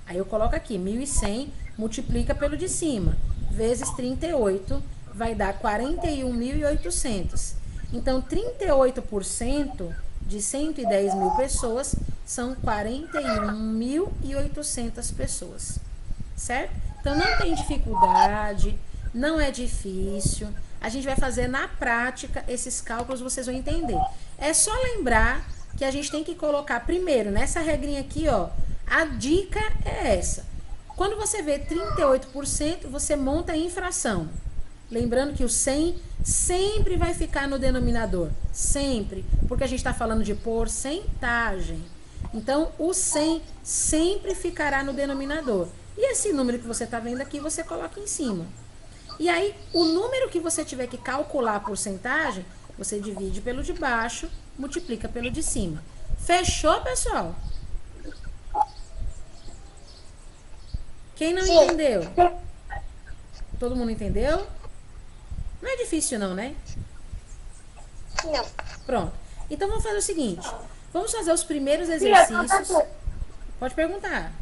Aí eu coloco aqui, 1.100 multiplica pelo de cima, vezes 38, vai dar 41.800. Então, 38% de 110 mil pessoas são 41.800 pessoas, certo? Então, não tem dificuldade, não é difícil. A gente vai fazer na prática esses cálculos, vocês vão entender. É só lembrar que a gente tem que colocar primeiro, nessa regrinha aqui, ó, a dica é essa. Quando você vê 38%, você monta em fração. Lembrando que o 100 sempre vai ficar no denominador. Sempre. Porque a gente está falando de porcentagem. Então, o 100 sempre ficará no denominador. E esse número que você está vendo aqui, você coloca em cima. E aí, o número que você tiver que calcular a porcentagem, você divide pelo de baixo, multiplica pelo de cima. Fechou, pessoal? Quem não entendeu? Todo mundo entendeu? Não é difícil não, né? Não. Pronto. Então, vamos fazer o seguinte. Vamos fazer os primeiros exercícios. Pode perguntar.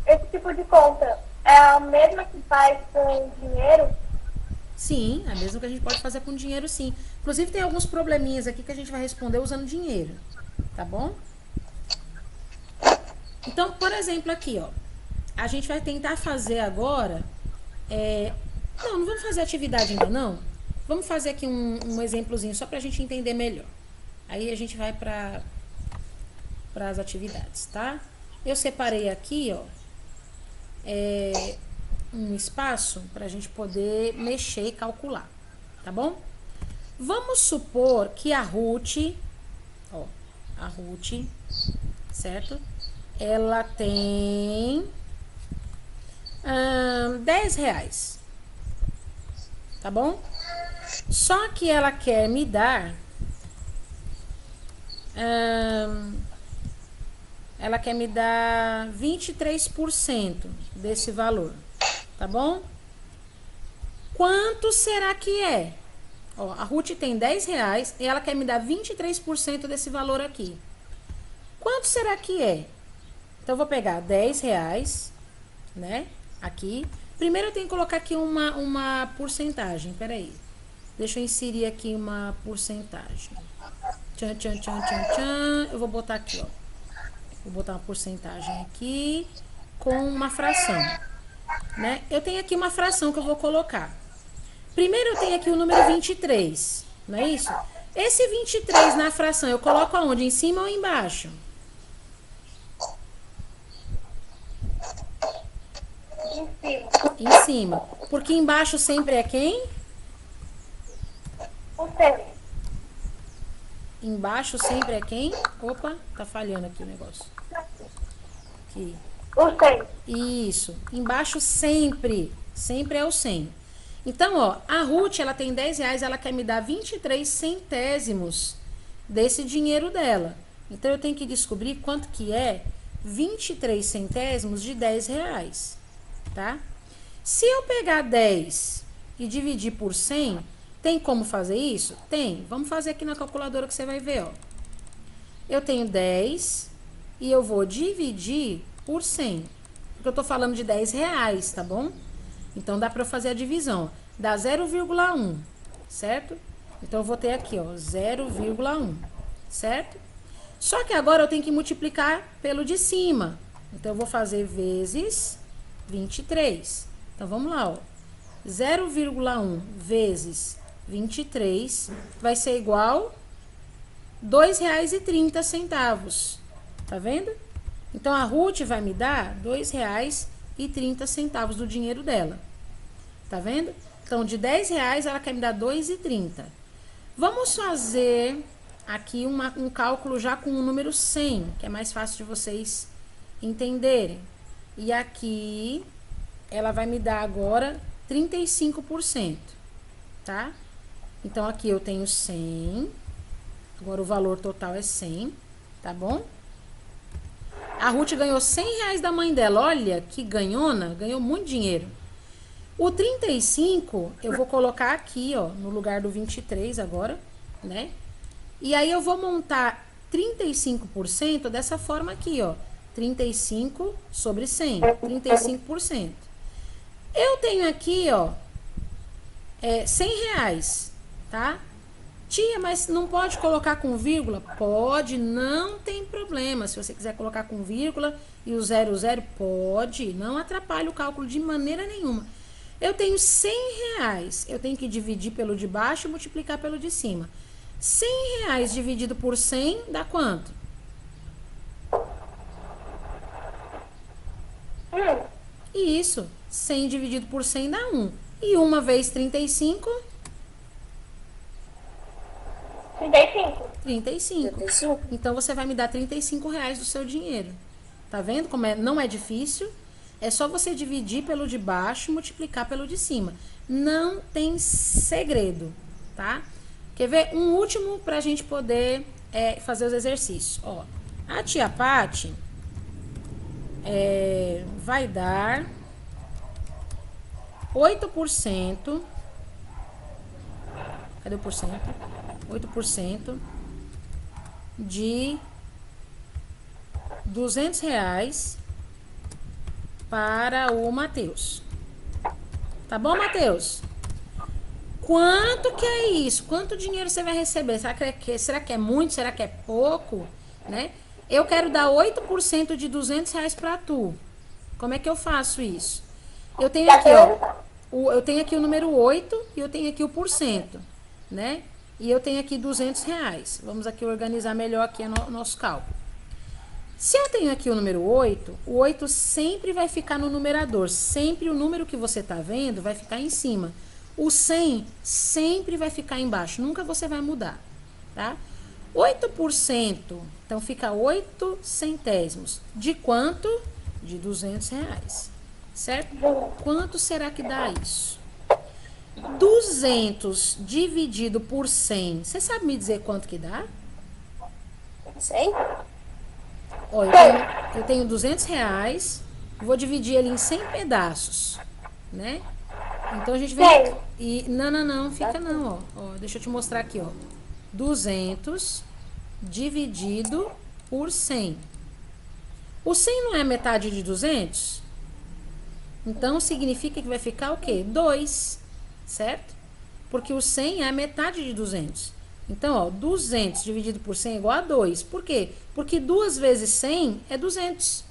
Esse tipo de conta é a mesma que faz com dinheiro? Sim, é mesmo que a gente pode fazer com dinheiro, sim. Inclusive, tem alguns probleminhas aqui que a gente vai responder usando dinheiro. Tá bom? Então, por exemplo, aqui, ó. A gente vai tentar fazer agora... Não vamos fazer atividade ainda, não. Vamos fazer aqui um exemplozinho só pra gente entender melhor. Aí a gente vai para as atividades, tá? Eu separei aqui, ó, um espaço pra gente poder mexer e calcular, tá bom? Vamos supor que a Ruth, certo? Ela tem 10 reais, tá bom? Só que ela quer me dar... ela quer me dar 23% desse valor, tá bom? Quanto será que é? Ó, a Ruth tem 10 reais e ela quer me dar 23% desse valor aqui. Quanto será que é? Então, eu vou pegar 10 reais, né? Aqui. Primeiro, eu tenho que colocar aqui uma porcentagem. Peraí. Deixa eu inserir aqui uma porcentagem. Tchan, tchan, tchan, tchan, tchan. Eu vou botar aqui, ó. Vou botar uma porcentagem aqui com uma fração, né? Eu tenho aqui uma fração que eu vou colocar. Primeiro eu tenho aqui o número 23, não é isso? Esse 23 na fração eu coloco aonde? Em cima ou embaixo? Em cima. Em cima. Porque embaixo sempre é quem? O 100. Embaixo sempre é quem? Opa, tá falhando aqui o negócio. Aqui. O 100. Isso. Embaixo sempre é o 100. Então, ó, a Ruth, ela tem 10 reais, ela quer me dar 23 centésimos desse dinheiro dela. Então, eu tenho que descobrir quanto que é 23 centésimos de 10 reais, tá? Se eu pegar 10 e dividir por 100, tem como fazer isso? Tem. Vamos fazer aqui na calculadora que você vai ver, ó. Eu tenho 10 e eu vou dividir por 100. Porque eu tô falando de 10 reais, tá bom? Então, dá para eu fazer a divisão. Dá 0,1, certo? Então, eu vou ter aqui, ó, 0,1, certo? Só que agora eu tenho que multiplicar pelo de cima. Então, eu vou fazer vezes 23. Então, vamos lá, ó. 0,1 vezes 23 vai ser igual R$ 2,30. Tá vendo? Então, a Ruth vai me dar R$ 2,30 do dinheiro dela. Tá vendo? Então, de 10 reais, ela quer me dar R$ 2,30. Vamos fazer aqui um cálculo já com o número 100, que é mais fácil de vocês entenderem. E aqui, ela vai me dar agora 35%, tá? Então, aqui eu tenho 100. Agora, o valor total é 100, tá bom? A Ruth ganhou R$ 100 da mãe dela. Olha que ganhona, ganhou muito dinheiro. O 35, eu vou colocar aqui, ó, no lugar do 23 agora, né? E aí eu vou montar 35% dessa forma aqui, ó. 35 sobre 100, 35%. Eu tenho aqui, ó, 100 reais, tá? Tia, mas não pode colocar com vírgula? Pode, não tem problema. Se você quiser colocar com vírgula e o 00, pode. Não atrapalha o cálculo de maneira nenhuma. Eu tenho 100 reais. Eu tenho que dividir pelo de baixo e multiplicar pelo de cima. 100 reais dividido por 100 dá quanto? Isso. 100 dividido por 100 dá 1. E 1 vezes 35... 35. 35. Então, você vai me dar 35 reais do seu dinheiro. Tá vendo como não é difícil? É só você dividir pelo de baixo e multiplicar pelo de cima. Não tem segredo, tá? Quer ver? Um último pra gente poder fazer os exercícios. Ó, a tia Pati vai dar 8%. Cadê o porcento? 8% de 200 reais para o Matheus. Tá bom, Matheus? Quanto que é isso? Quanto dinheiro você vai receber? Será que é muito? Será que é pouco? Né? Eu quero dar 8% de 200 reais para tu. Como é que eu faço isso? Eu tenho aqui, ó, eu tenho aqui o número 8 e eu tenho aqui o porcento, né? E eu tenho aqui 200 reais. Vamos aqui organizar melhor aqui o nosso cálculo. Se eu tenho aqui o número 8, o 8 sempre vai ficar no numerador. Sempre o número que você está vendo vai ficar em cima. O 100 sempre vai ficar embaixo. Nunca você vai mudar, tá? 8%, então fica 8 centésimos. De quanto? De 200 reais, certo? Quanto será que dá isso? 200 dividido por 100. Você sabe me dizer quanto que dá? 100? Ó, eu tenho 200 reais. Vou dividir ele em 100 pedaços, né? Então a gente vem... Não, fica não, ó. Deixa eu te mostrar aqui, ó. 200 dividido por 100. O 100 não é metade de 200? Então significa que vai ficar o quê? 2. Certo? Porque o 100 é a metade de 200. Então, ó, 200 dividido por 100 é igual a 2. Por quê? Porque 2 vezes 100 é 200.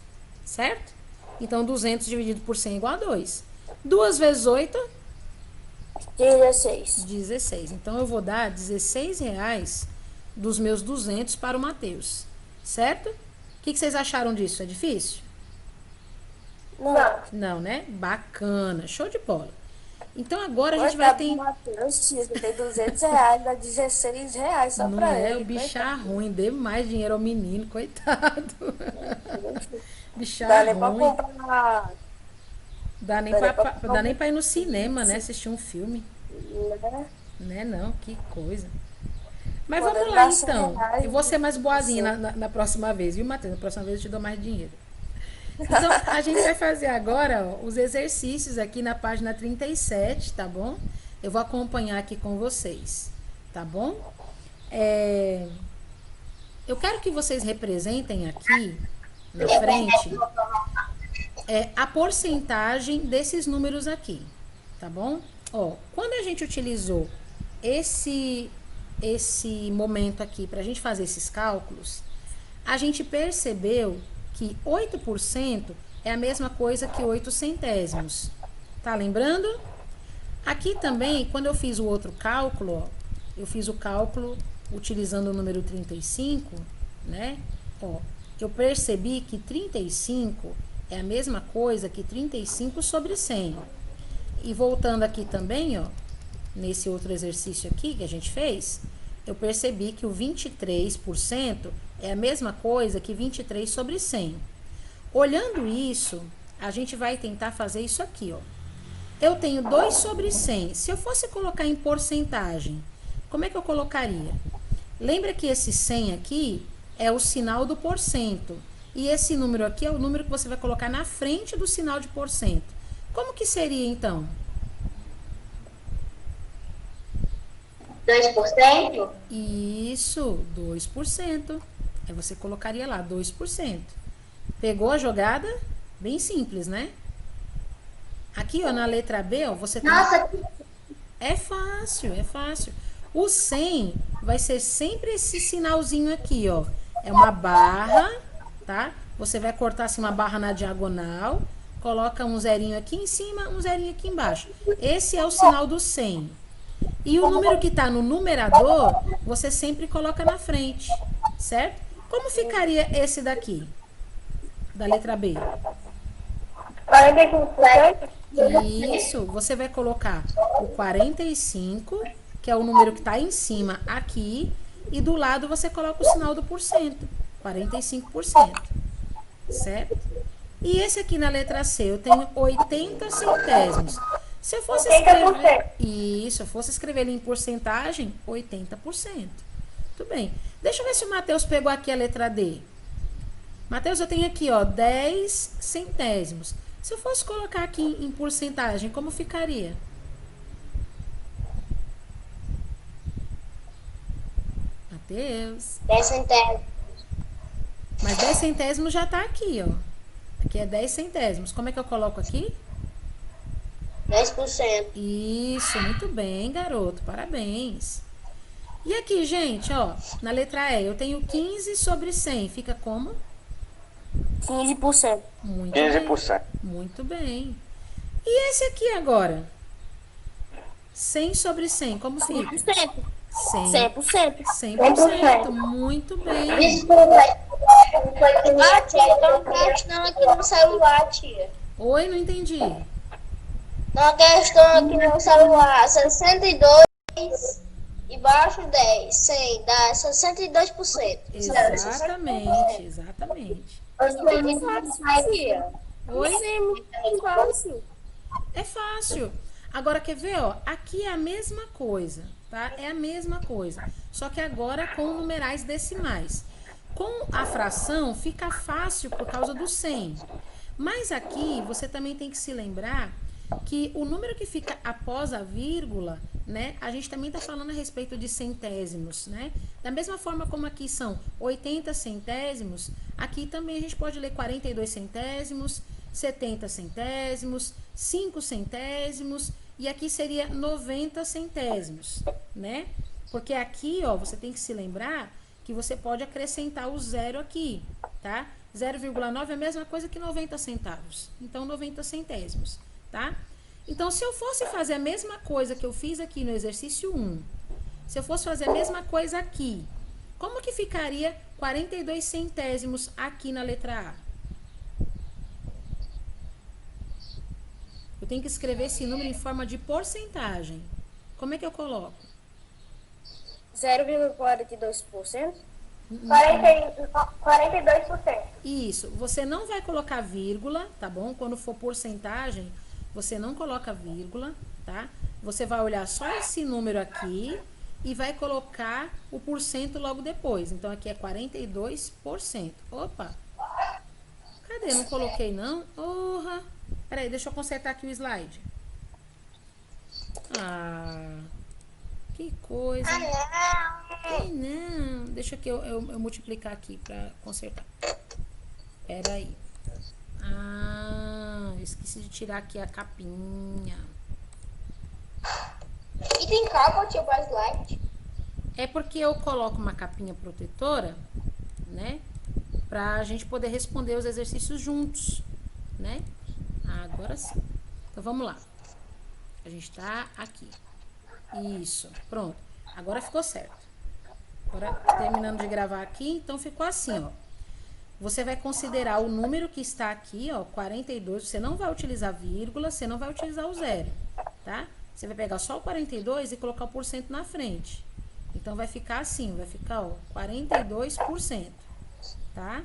Certo? Então, 200 dividido por 100 é igual a 2. 2 vezes 8? 16. 16. Então, eu vou dar 16 reais dos meus 200 para o Matheus. Certo? O que vocês acharam disso? É difícil? Não. Não, né? Bacana. Show de bola. Então agora a gente vai ter... Matheus, tia, que tem 200 reais, dá 16 reais só não pra é, ele. o bichar ruim, dê mais dinheiro ao menino, coitado. Bichar Dá nem pra ruim. comprar. Dá nem pra ir no cinema, né? Assistir um filme. Né, não? Que coisa. Mas Quando vamos ele lá dá 100 então. reais, Eu vou ser mais boazinha na próxima vez, viu, Matheus? Na próxima vez eu te dou mais dinheiro. Então, a gente vai fazer agora, ó, os exercícios aqui na página 37, tá bom? Eu vou acompanhar aqui com vocês, tá bom? Eu quero que vocês representem aqui, na frente, a porcentagem desses números aqui, tá bom? Ó, quando a gente utilizou esse momento aqui para a gente fazer esses cálculos, a gente percebeu que 8% é a mesma coisa que 8 centésimos. Tá lembrando? Aqui também, quando eu fiz o outro cálculo, ó, eu fiz o cálculo utilizando o número 35, né? Ó, eu percebi que 35 é a mesma coisa que 35 sobre 100. E voltando aqui também, ó, nesse outro exercício aqui que a gente fez, eu percebi que o 23% é a mesma coisa que 23 sobre 100. Olhando isso, a gente vai tentar fazer isso aqui, ó. Eu tenho 2 sobre 100. Se eu fosse colocar em porcentagem, como é que eu colocaria? Lembra que esse 100 aqui é o sinal do porcento. E esse número aqui é o número que você vai colocar na frente do sinal de porcento. Como que seria, então? 2%? Isso, 2%. Aí você colocaria lá 2%. Pegou a jogada? Bem simples, né? Aqui, ó, na letra B, ó, você tem... Nossa, É fácil, é fácil. O 100 vai ser sempre esse sinalzinho aqui, ó. É uma barra, tá? Você vai cortar assim uma barra na diagonal, coloca um zerinho aqui em cima, um zerinho aqui embaixo. Esse é o sinal do 100. E o número que tá no numerador, você sempre coloca na frente, certo? Como ficaria esse daqui? Da letra B. 45%? Isso, você vai colocar o 45, que é o número que está em cima aqui, e do lado você coloca o sinal do porcento, 45%, certo? E esse aqui na letra C, eu tenho 80 centésimos. Se eu fosse escrever, isso, eu fosse escrever ele em porcentagem, 80%. Tudo bem. Deixa eu ver se o Matheus pegou aqui a letra D. Matheus, eu tenho aqui, ó, 10 centésimos. Se eu fosse colocar aqui em porcentagem, como ficaria? Matheus. 10 centésimos. Mas 10 centésimos já tá aqui, ó. Aqui é 10 centésimos. Como é que eu coloco aqui? 10%. Isso, muito bem, garoto. Parabéns. E aqui, gente, ó, na letra E, eu tenho 15 sobre 100. Fica como? 15%. Muito bem. 15%. Muito bem. E esse aqui agora? 100 sobre 100, como fica? 100%. 100%. 100%. 100%. Muito bem. desculpa. Foi que Ah, tia, tem uma questão aqui no celular, tia. Oi, não entendi. Tem uma questão aqui no celular. 62 e baixo 10. 100 dá 62%. Exatamente, exatamente. Oi? É fácil. Agora, quer ver, ó? Aqui é a mesma coisa, tá? É a mesma coisa. Só que agora com numerais decimais. Com a fração, fica fácil por causa do 100. Mas aqui, você também tem que se lembrar que o número que fica após a vírgula, né? A gente também está falando a respeito de centésimos, né? Da mesma forma como aqui são 80 centésimos, aqui também a gente pode ler 42 centésimos, 70 centésimos, 5 centésimos, e aqui seria 90 centésimos, né? Porque aqui, ó, você tem que se lembrar que você pode acrescentar o zero aqui, tá? 0,9 é a mesma coisa que 90 centavos. Então, 90 centésimos, tá? Então, se eu fosse fazer a mesma coisa que eu fiz aqui no exercício 1, se eu fosse fazer a mesma coisa aqui, como que ficaria 42 centésimos aqui na letra A? Eu tenho que escrever esse número em forma de porcentagem. Como é que eu coloco? 0,42%? 42%. Isso. Você não vai colocar vírgula, tá bom? Quando for porcentagem, você não coloca vírgula, tá? Você vai olhar só esse número aqui e vai colocar o porcento logo depois. Então, aqui é 42%. Opa! Cadê? Não coloquei, não? Porra! Peraí, deixa eu consertar aqui o slide. Ah, que coisa. Ai, não. Deixa que eu multiplicar aqui pra consertar. Peraí. Ah, esqueci de tirar aqui a capinha. E tem capa, tia, para slide? É porque eu coloco uma capinha protetora, né? Pra gente poder responder os exercícios juntos, né? Agora sim. Então, vamos lá. A gente tá aqui. Isso. Pronto. Agora ficou certo. Agora, terminando de gravar aqui, então ficou assim, ó. Você vai considerar o número que está aqui, ó, 42. Você não vai utilizar vírgula, você não vai utilizar o zero, tá? Você vai pegar só o 42 e colocar o porcento na frente. Então, vai ficar assim, vai ficar, ó, 42%, tá?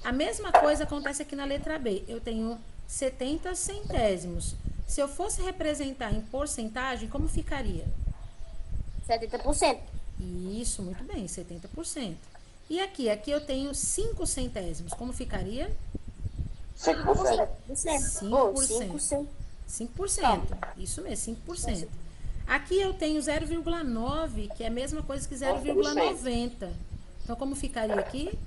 A mesma coisa acontece aqui na letra B. Eu tenho 70 centésimos. Se eu fosse representar em porcentagem, como ficaria? 70%. Isso, muito bem, 70%. E aqui eu tenho 5 centésimos. Como ficaria? 5%. 5%. 5%. Isso mesmo, 5%. Aqui eu tenho 0,9, que é a mesma coisa que 0,90. Então, como ficaria aqui?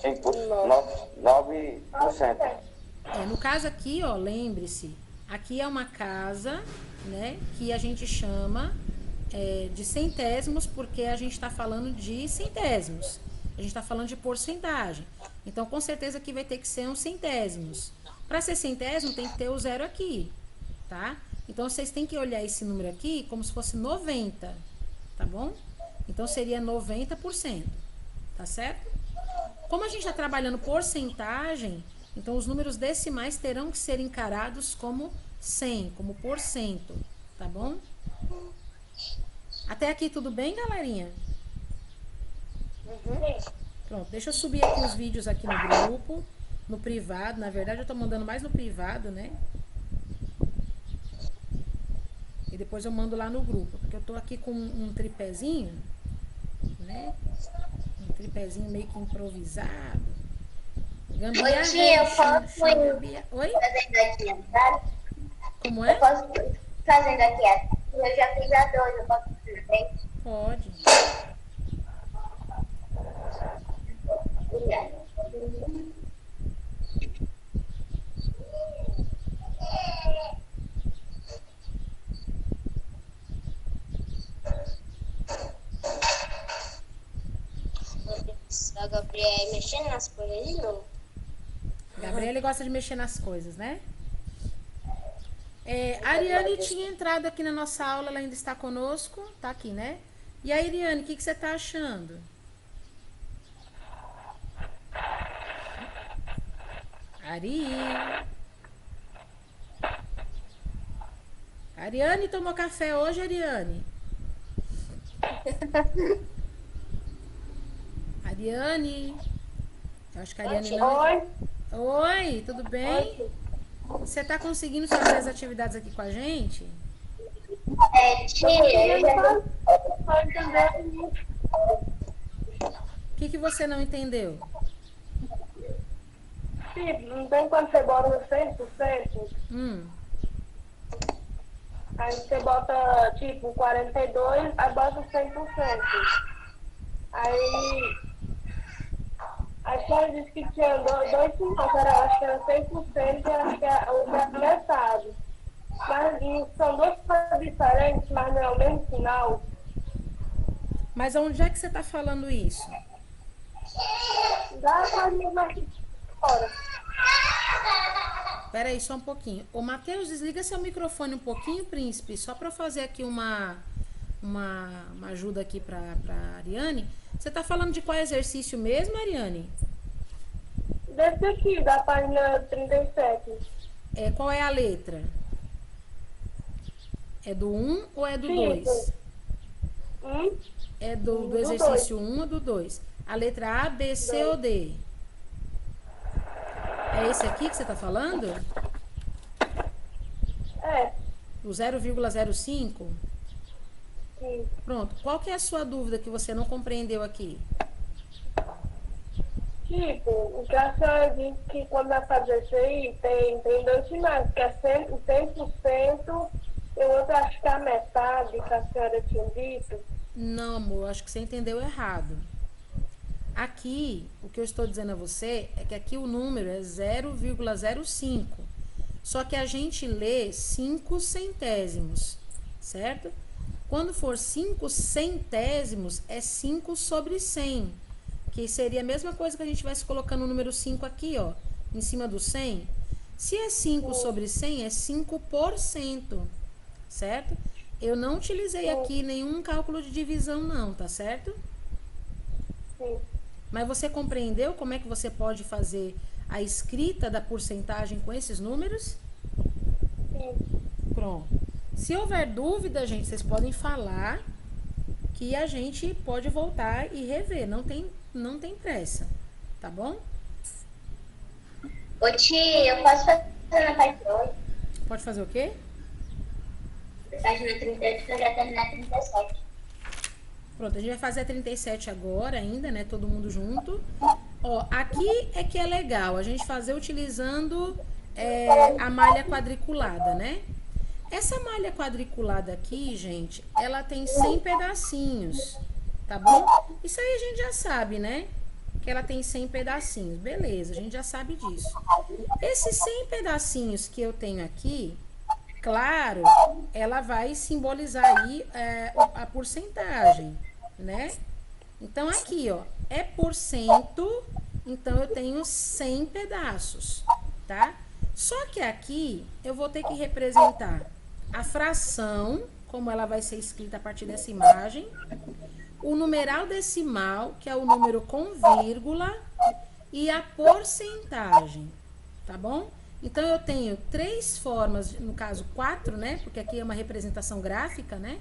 9%. No caso aqui, ó, lembre-se, aqui é uma casa, né, que a gente chama de centésimos, porque a gente está falando de centésimos. A gente está falando de porcentagem. Então, com certeza aqui vai ter que ser uns centésimos. Para ser centésimo, tem que ter o zero aqui, tá? Então, vocês têm que olhar esse número aqui como se fosse 90, tá bom? Então, seria 90%, tá certo? Como a gente está trabalhando porcentagem, então os números decimais terão que ser encarados como 100, como porcento, tá bom? Até aqui tudo bem, galerinha? Pronto, deixa eu subir aqui os vídeos aqui no grupo, no privado. Na verdade, eu tô mandando mais no privado, né? E depois eu mando lá no grupo, porque eu tô aqui com um tripézinho, né? Um tripézinho meio que improvisado. Oi, tia, eu posso Oi? fazendo aqui, sabe? Como é? Eu posso fazendo aqui. Eu já fiz a 2, eu posso fazer 3. Pode. Obrigada. A Gabriela mexendo nas coisas de novo. Gabriele gosta de mexer nas coisas, né? A Ariane tinha entrado aqui na nossa aula, ela ainda está conosco, tá aqui, né? E aí, Ariane, o que você tá achando? Ari. Ariane tomou café hoje, Ariane? Ariane. Eu acho que a Ariane não. Oi. Oi, tudo bem? Você tá conseguindo fazer as atividades aqui com a gente? Tia, eu já O que você não entendeu? Tipo, não tem quando você bota no 100%, aí você bota, tipo, 42, aí bota 100%. Aí a senhora disse que tinha dois 50, acho que era 100% e acho que era metade. Mas são duas coisas diferentes, mas não é o mesmo final. Mas onde é que você tá falando isso? Dá pra mim mais fora. Pera aí, só um pouquinho. Ô, Matheus, desliga seu microfone um pouquinho, príncipe, só para fazer aqui uma ajuda aqui pra Ariane. Você tá falando de qual exercício mesmo, Ariane? Desse aqui, da página 37. Qual é a letra? É do 1 ou é do 2? É do exercício 1 ou do 2? A letra A, B, C ou D? É esse aqui que você tá falando? É. O 0,05? Sim. Pronto. Qual que é a sua dúvida que você não compreendeu aqui? Tipo, o que a senhora disse que quando vai fazer isso aí, tem dois sinais, que é 100% e o outro acho que é a metade que a senhora tinha dito. Não, amor, acho que você entendeu errado. Aqui, o que eu estou dizendo a você é que aqui o número é 0,05. Só que a gente lê 5 centésimos, certo? Quando for 5 centésimos, é 5 sobre 100. Que seria a mesma coisa que a gente estivesse colocando o número 5 aqui, ó, em cima do 100. Se é 5 sobre 100, é 5%, certo? Eu não utilizei aqui nenhum cálculo de divisão, não, tá certo? Sim. Mas você compreendeu como é que você pode fazer a escrita da porcentagem com esses números? Sim. Pronto. Se houver dúvida, gente, vocês podem falar que a gente pode voltar e rever. Não tem pressa, tá bom? Ô, tia, eu posso fazer na página 8? Pode fazer o quê? Página 38, que eu já terminei a 37. Pronto, a gente vai fazer a 37 agora ainda, né? Todo mundo junto. Ó, aqui é que é legal a gente fazer utilizando a malha quadriculada, né? Essa malha quadriculada aqui, gente, ela tem 100 pedacinhos, tá bom? Isso aí a gente já sabe, né? Que ela tem 100 pedacinhos. Beleza, a gente já sabe disso. Esses 100 pedacinhos que eu tenho aqui, claro, ela vai simbolizar aí a porcentagem, né? Então, aqui, ó, é por cento, então eu tenho 100 pedaços, tá? Só que aqui eu vou ter que representar a fração, como ela vai ser escrita a partir dessa imagem, o numeral decimal, que é o número com vírgula, e a porcentagem, tá bom? Então, eu tenho 3 formas, no caso 4, né? Porque aqui é uma representação gráfica, né?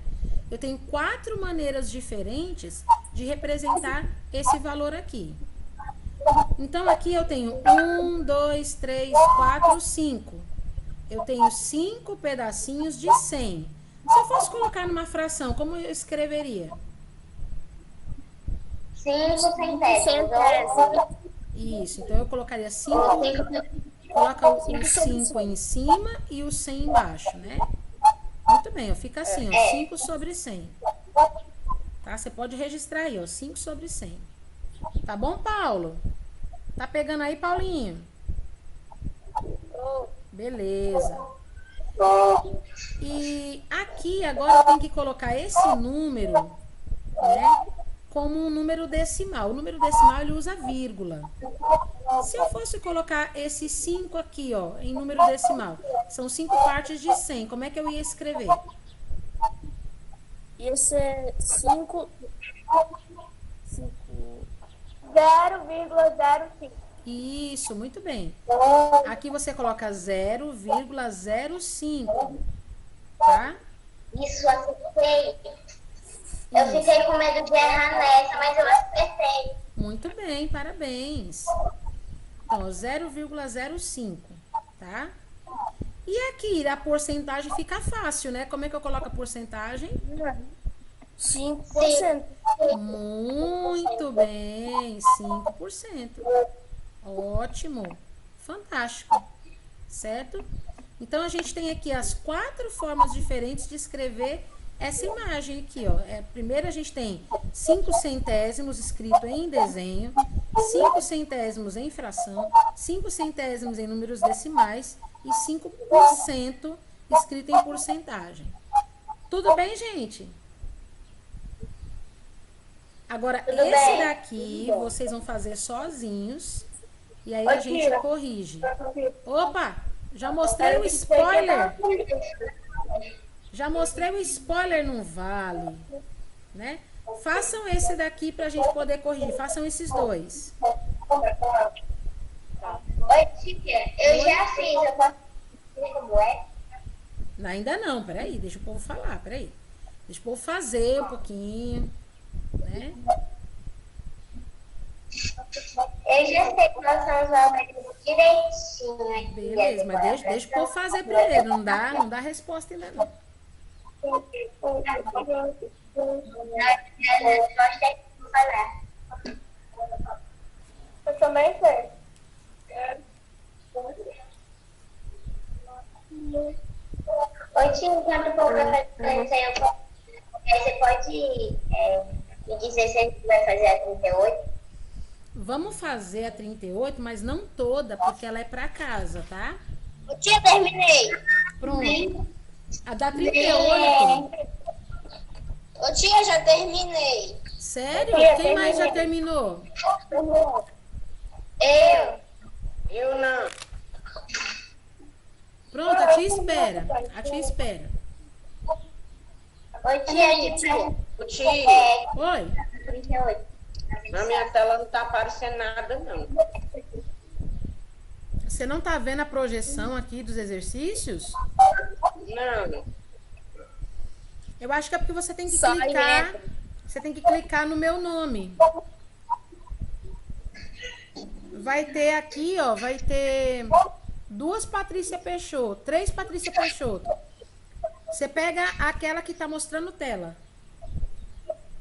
Eu tenho 4 maneiras diferentes de representar esse valor aqui. Então, aqui eu tenho 1, 2, 3, 4, 5. Eu tenho 5 pedacinhos de 100. Se eu fosse colocar numa fração, como eu escreveria? 5 centésimos. Isso, então eu colocaria 5, coloca o 5 em cima e o 100 embaixo, né? Muito bem, ó, fica assim, ó, 5 sobre 100. Tá? Você pode registrar aí, ó, 5 sobre 100. Tá bom, Paulo? Tá pegando aí, Paulinho? Beleza. E aqui agora eu tenho que colocar esse número, né, como um número decimal. O número decimal ele usa vírgula. Se eu fosse colocar esse 5 aqui, ó, em número decimal, são 5 partes de 100, como é que eu ia escrever? Ia ser 5. 0,05. Isso, muito bem. Aqui você coloca 0,05, tá? Isso, acertei. Eu fiquei com medo de errar nessa, mas eu acertei. Muito bem, parabéns. Então, 0,05, tá? E aqui, a porcentagem fica fácil, né? Como é que eu coloco a porcentagem? 5%. Muito bem, 5%. Ótimo, fantástico, certo? Então, a gente tem aqui as 4 formas diferentes de escrever essa imagem aqui, ó. Primeiro, a gente tem 5 centésimos escrito em desenho, 5 centésimos em fração, 5 centésimos em números decimais e 5% escrito em porcentagem. Tudo bem, gente? Agora, esse daqui vocês vão fazer sozinhos e aí a gente corrige. Opa, já mostrei o spoiler. Já mostrei o spoiler, não vale, né? Façam esse daqui pra gente poder corrigir. Façam esses 2. Oi, tia, eu já fiz. Eu posso dizer como é? Ainda não, peraí, deixa o povo falar, peraí. Deixa o povo fazer um pouquinho, né? Eu já sei quais são os valores direitinho aqui. Beleza, mas deixa o povo fazer primeiro. Não dá resposta ainda não. Gostei de falar. Eu também sei. Oi, tia, enquanto o povo vai fazer isso aí, você pode me dizer se a gente vai fazer a 38? Vamos fazer a 38, mas não toda, porque ela é pra casa, tá? Tia, terminei. Pronto. A da 38. Ô, tia, já terminei. Sério? Quem mais já terminou? Eu não. Pronto, a tia espera. A tia espera. Oi, tia, Tia, Oi? 38. na minha tela não tá aparecendo nada, não. Você não tá vendo a projeção aqui dos exercícios? Não. Eu acho que é porque você tem que Só clicar. entra. Você tem que clicar no meu nome. Vai ter aqui, ó, vai ter 2 Patrícia Peixoto, 3 Patrícia Peixoto. Você pega aquela que tá mostrando tela.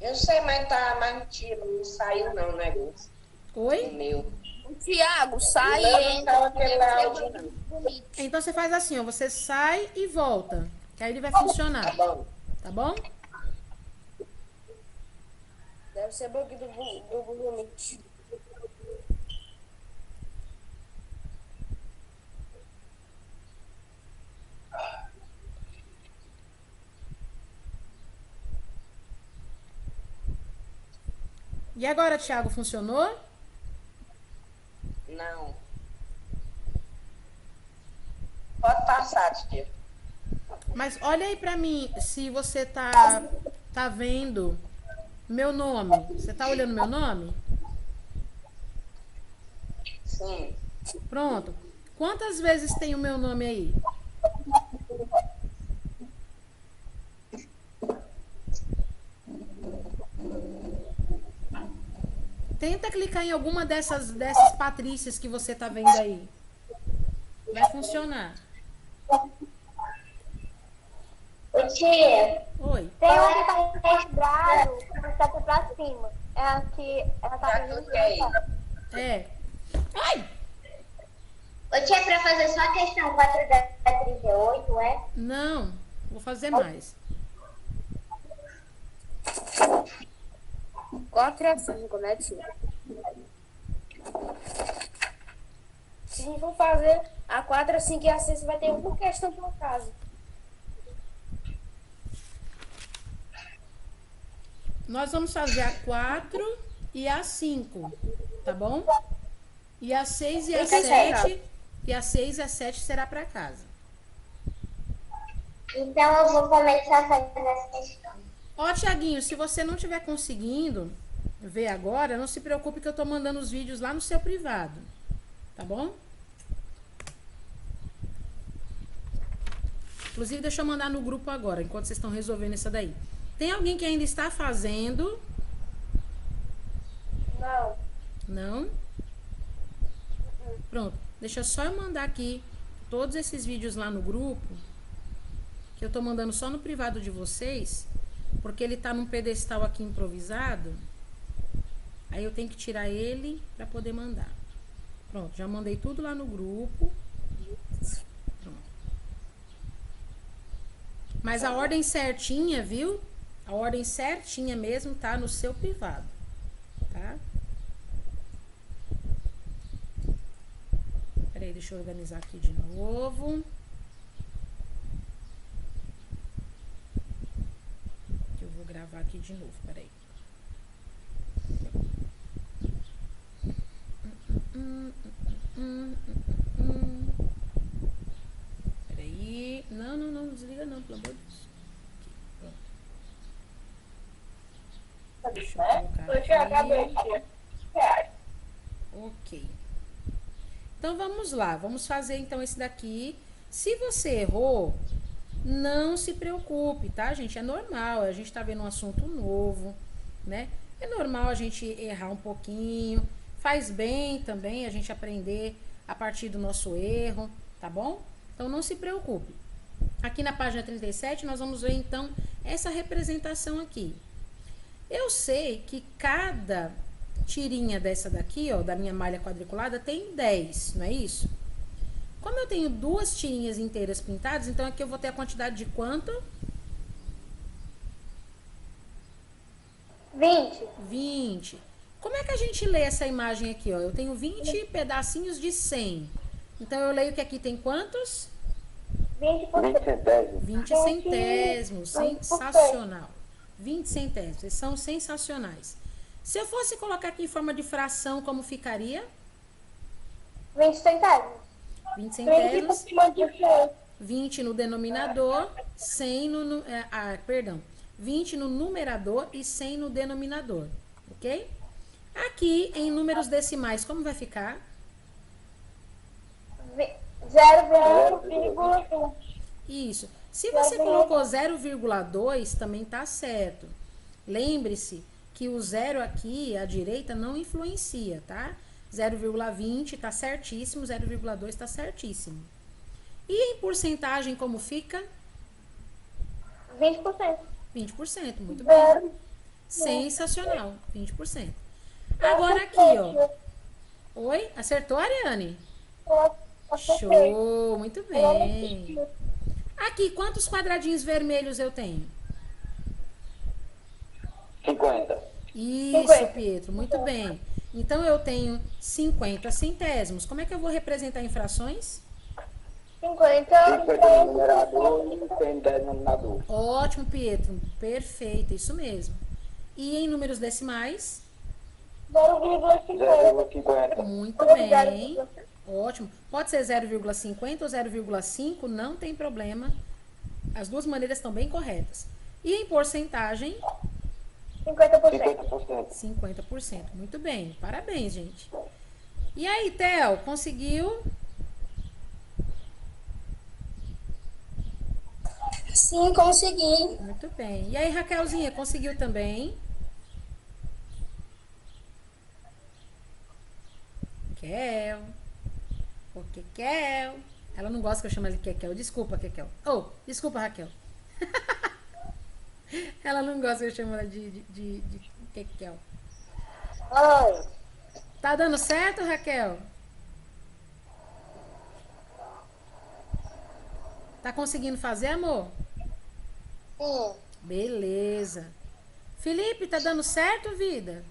Eu sei, mas não saiu não o negócio. Oi? Meu. Tiago, sai Não e saiu entra. aquele áudio, não. Então você faz assim, ó, você sai e volta. Que aí ele vai funcionar, Bom, tá bom? Deve ser bug do Google Meet. E agora, Thiago, funcionou? não. Pode passar, tia. Mas olha aí pra mim, se você tá vendo meu nome. Você tá olhando meu nome? Sim. Pronto. Quantas vezes tem o meu nome aí? Tenta clicar em alguma dessas Patrícias que você tá vendo aí. Vai funcionar. Ô tia, Oi. Tem um que tá registrado, que tá pra cima. É a que ela tá Já cliquei. É. Ai! ô tia, pra fazer só a questão 4 da 38, é? Não, vou fazer mais. 4 é 5, né, tia? Se a gente for fazer a 4, a 5 e a 6, vai ter uma questão por caso. Nós vamos fazer a 4 e a 5, tá bom? E a 6 e a Fica certo. 7, e a 6 e a 7 será para casa. Então eu vou começar fazendo essa questão. Ó, Tiaguinho, se você não estiver conseguindo ver agora, não se preocupe que eu tô mandando os vídeos lá no seu privado, tá bom? Inclusive, deixa eu mandar no grupo agora, enquanto vocês estão resolvendo essa daí. Tem alguém que ainda está fazendo? Não. Não? Pronto. Deixa só eu mandar aqui todos esses vídeos lá no grupo, que eu tô mandando só no privado de vocês, porque ele tá num pedestal aqui improvisado. Aí eu tenho que tirar ele para poder mandar. Pronto, já mandei tudo lá no grupo. Pronto. Mas a ordem certinha, viu? A ordem certinha mesmo tá no seu privado, tá? Peraí, deixa eu organizar aqui de novo. Que eu vou gravar aqui de novo, peraí. Peraí. Não, desliga não, pelo amor de Deus. Aqui, pronto. Deixa eu colocar Eu tinha acabei, aqui. tia. Ok. Então vamos lá, vamos fazer então esse daqui. Se você errou, não se preocupe, tá, gente? É normal, a gente tá vendo um assunto novo, né? É normal a gente errar um pouquinho. Faz bem também a gente aprender a partir do nosso erro, tá bom? Então não se preocupe. Aqui na página 37 nós vamos ver então essa representação aqui. Eu sei que cada tirinha dessa daqui, ó, da minha malha quadriculada, tem 10, não é isso? Como eu tenho duas tirinhas inteiras pintadas, então aqui eu vou ter a quantidade de quanto? 20. 20. Como é que a gente lê essa imagem aqui, ó? Eu tenho 20 pedacinhos de 100. Então eu leio que aqui tem quantos? 20%. 20 centésimos. Sensacional. 20 centésimos. Eles são sensacionais. Se eu fosse colocar aqui em forma de fração, como ficaria? 20 centavos. 20 20 por centésimos. cima de 100. 20 no denominador, 100 no... perdão. 20 no numerador e 100 no denominador. Ok? Aqui, em números decimais, como vai ficar? 0,20. Isso. Se você colocou 0,2, também tá certo. Lembre-se que o zero aqui, à direita, não influencia, tá? 0,20 tá certíssimo, 0,2 tá certíssimo. E em porcentagem, como fica? 20%. 20%, muito bem. Sensacional, 20%. Agora aqui, ó. Oi? Acertou, Ariane? Show, muito bem. Aqui, quantos quadradinhos vermelhos eu tenho? 50. Isso, 50. Pietro, muito bem. Então, eu tenho 50 centésimos. Como é que eu vou representar em frações? 50. 50 no numerador e 100 no denominador. Ótimo, Pietro. Perfeito, isso mesmo. E em números decimais? 0,50. 0,50. Muito bem. Ótimo. Pode ser 0,50 ou 0,5, não tem problema. As duas maneiras estão bem corretas. E em porcentagem? 50%. 50%. 50%. Muito bem. Parabéns, gente. E aí, Theo, conseguiu? Sim, consegui. Muito bem. E aí, Raquelzinha, conseguiu também? Kel. Ô, Kekel. Ela não gosta que eu chame ela de Kekel. Desculpa, Kekel. Oh, desculpa, Raquel. Ela não gosta que eu chame ela de Kekel. Oi. Tá dando certo, Raquel? Tá conseguindo fazer, amor? Sim. Beleza. Felipe, tá dando certo, vida?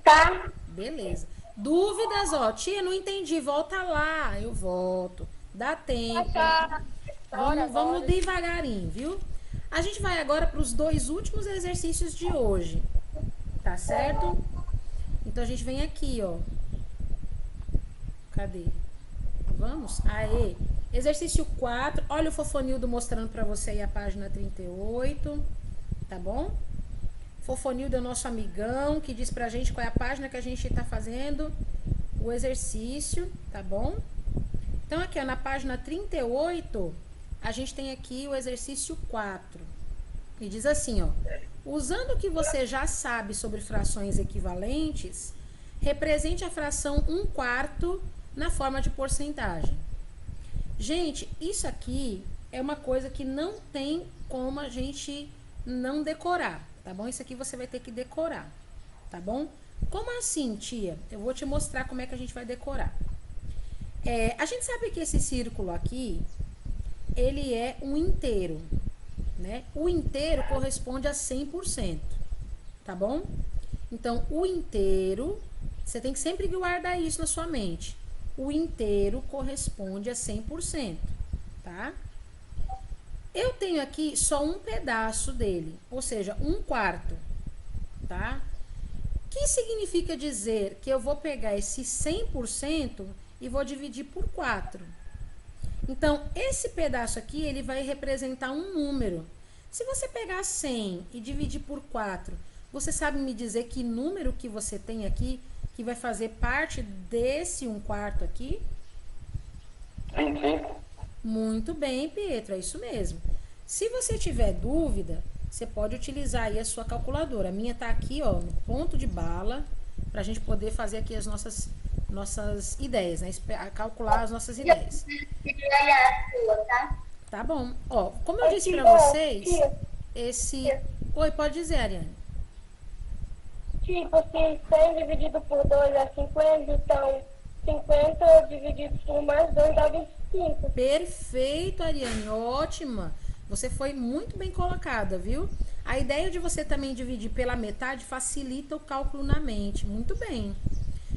Tá? Beleza. Dúvidas, ó. Tia, não entendi. Volta lá. Eu volto. Dá tempo. Vamos devagarinho, viu? A gente vai agora para os 2 últimos exercícios de hoje. Tá certo? Então, a gente vem aqui, ó. Cadê? Vamos? Aê. Exercício 4. Olha o Fofonildo mostrando para você aí a página 38. Tá bom? Fofonildo é o nosso amigão que diz pra gente qual é a página que a gente tá fazendo o exercício, tá bom? Então, aqui, ó, na página 38, a gente tem aqui o exercício 4. E diz assim, ó. Usando o que você já sabe sobre frações equivalentes, represente a fração 1/4 na forma de porcentagem. Gente, isso aqui é uma coisa que não tem como a gente não decorar, tá bom? Isso aqui você vai ter que decorar, tá bom? Como assim, tia? Eu vou te mostrar como é que a gente vai decorar. A gente sabe que esse círculo aqui, ele é um inteiro, né? O inteiro corresponde a 100%, tá bom? Então, o inteiro, você tem que sempre guardar isso na sua mente. O inteiro corresponde a 100%, tá? Eu tenho aqui só um pedaço dele, ou seja, 1/4, tá? Que significa dizer que eu vou pegar esse 100% e vou dividir por 4. Então, esse pedaço aqui, ele vai representar um número. Se você pegar 100 e dividir por 4, você sabe me dizer que número que você tem aqui que vai fazer parte desse 1/4 aqui? 25. Muito bem, Pietro, é isso mesmo. Se você tiver dúvida, você pode utilizar aí a sua calculadora. A minha tá aqui, ó, no ponto de bala, pra gente poder fazer aqui as nossas ideias, né? Calcular as nossas ideias. Olha a sua, tá? Tá bom. Ó, como eu disse pra vocês, esse... Oi, pode dizer, Ariane. Tipo, se 100 dividido por 2 é 50, então 50 dividido por mais 2 dá 25. Perfeito, Ariane, ótima. Você foi muito bem colocada, viu? A ideia de você também dividir pela metade facilita o cálculo na mente. Muito bem.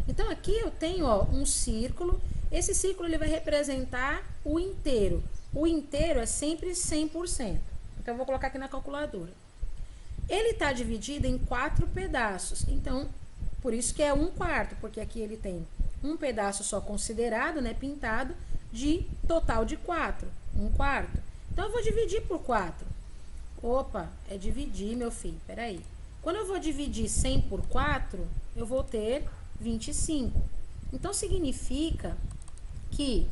Então, aqui eu tenho, ó, um círculo. Esse círculo ele vai representar o inteiro. O inteiro é sempre 100%. Então, eu vou colocar aqui na calculadora. Ele está dividido em 4 pedaços. Então, por isso que é 1/4, porque aqui ele tem um pedaço só considerado, né, pintado, de total de 4. 1/4. Então, eu vou dividir por 4. Opa, é dividir, meu filho. Peraí. Quando eu vou dividir 100 por 4, eu vou ter 25. Então, significa que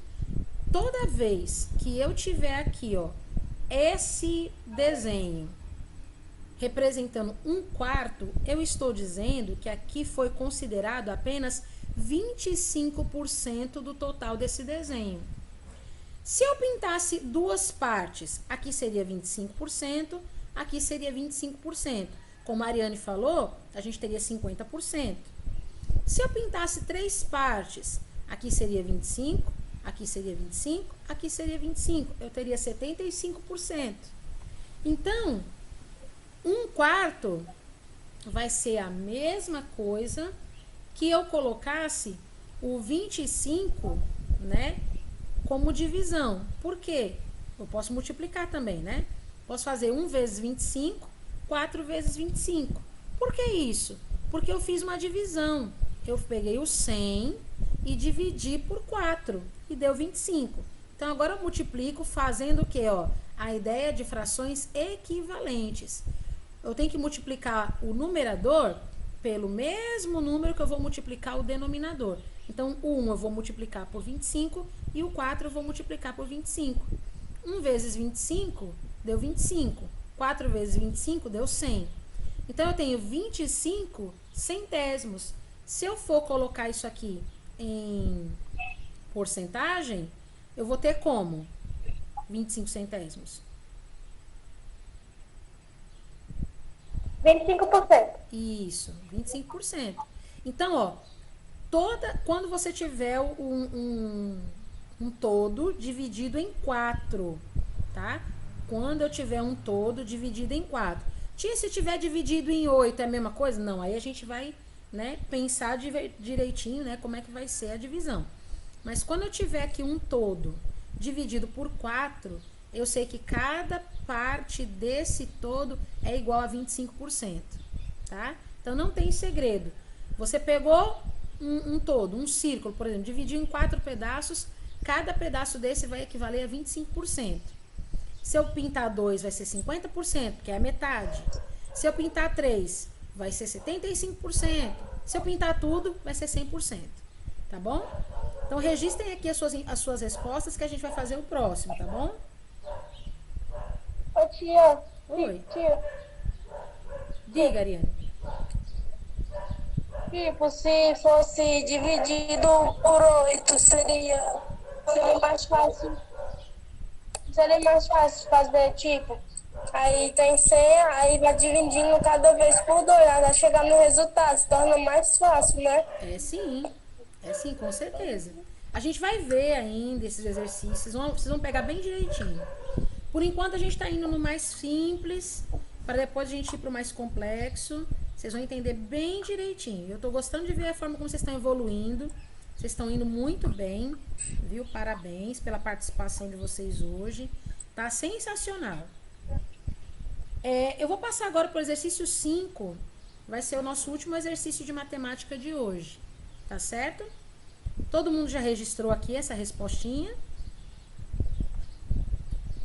toda vez que eu tiver aqui, ó, esse desenho representando 1/4, eu estou dizendo que aqui foi considerado apenas 25% do total desse desenho. Se eu pintasse duas partes, aqui seria 25%, aqui seria 25%. Como a Ariane falou, a gente teria 50%. Se eu pintasse 3 partes, Aqui seria 25, aqui seria 25, aqui seria 25. Eu teria 75%. Então, 1/4 vai ser a mesma coisa que eu colocasse o 25, né, como divisão. Por quê? Eu posso multiplicar também, né? Posso fazer 1 vezes 25, 4 vezes 25. Por que isso? Porque eu fiz uma divisão. Eu peguei o 100 e dividi por 4 e deu 25. Então, agora eu multiplico fazendo o quê? Ó, a ideia de frações equivalentes. Eu tenho que multiplicar o numerador pelo mesmo número que eu vou multiplicar o denominador. Então, o 1 eu vou multiplicar por 25 e o 4 eu vou multiplicar por 25. 1 vezes 25 deu 25. 4 vezes 25 deu 100. Então, eu tenho 25 centésimos. Se eu for colocar isso aqui em porcentagem, eu vou ter como? 25 centésimos. 25%. Isso, 25%. Então, ó, quando você tiver um todo dividido em 4, tá? Quando eu tiver um todo dividido em 4. Se tiver dividido em 8 é a mesma coisa? Não, aí a gente vai, né, pensar direitinho, né, como é que vai ser a divisão. Mas quando eu tiver aqui um todo dividido por 4, eu sei que cada parte desse todo é igual a 25%, tá? Então, não tem segredo. Você pegou um todo, um círculo, por exemplo, dividiu em 4 pedaços, cada pedaço desse vai equivaler a 25%. Se eu pintar 2, vai ser 50%, que é a metade. Se eu pintar 3, vai ser 75%. Se eu pintar tudo, vai ser 100%. Tá bom? Então, registrem aqui as suas respostas que a gente vai fazer o próximo, tá bom? Ô, tia. Oi. Tia. Diga, Ariane. Tipo, se fosse dividido por 8, seria mais fácil. Seria mais fácil fazer, tipo, aí tem 100, aí vai dividindo cada vez por 2, até chegar no resultado, se torna mais fácil, né? É sim, com certeza. A gente vai ver ainda esses exercícios, vocês vão pegar bem direitinho. Por enquanto a gente está indo no mais simples, para depois a gente ir para o mais complexo. Vocês vão entender bem direitinho. Eu estou gostando de ver a forma como vocês estão evoluindo. Vocês estão indo muito bem, viu? Parabéns pela participação de vocês hoje. Tá sensacional. Eu vou passar agora para o exercício 5. Vai ser o nosso último exercício de matemática de hoje. Tá certo? Todo mundo já registrou aqui essa respostinha?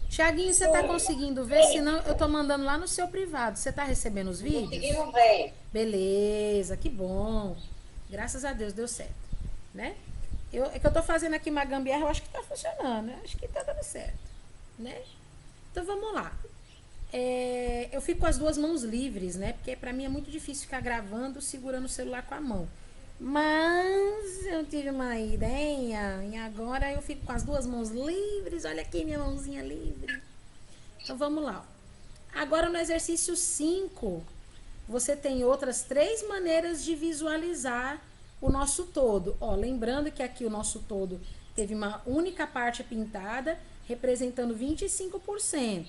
Tiaguinho, você tá conseguindo ver? Senão eu tô mandando lá no seu privado. Você tá recebendo os vídeos? Conseguindo ver. Beleza, que bom. Graças a Deus deu certo, né? É que eu tô fazendo aqui uma gambiarra, eu acho que tá funcionando, né? Acho que tá dando certo, né? Então vamos lá. Eu fico com as duas mãos livres, né? Porque pra mim é muito difícil ficar gravando segurando o celular com a mão. Mas eu tive uma ideia e agora eu fico com as duas mãos livres. Olha aqui minha mãozinha livre. Então vamos lá. Agora no exercício 5, você tem outras 3 maneiras de visualizar o nosso todo. Ó, lembrando que aqui o nosso todo teve uma única parte pintada, representando 25%.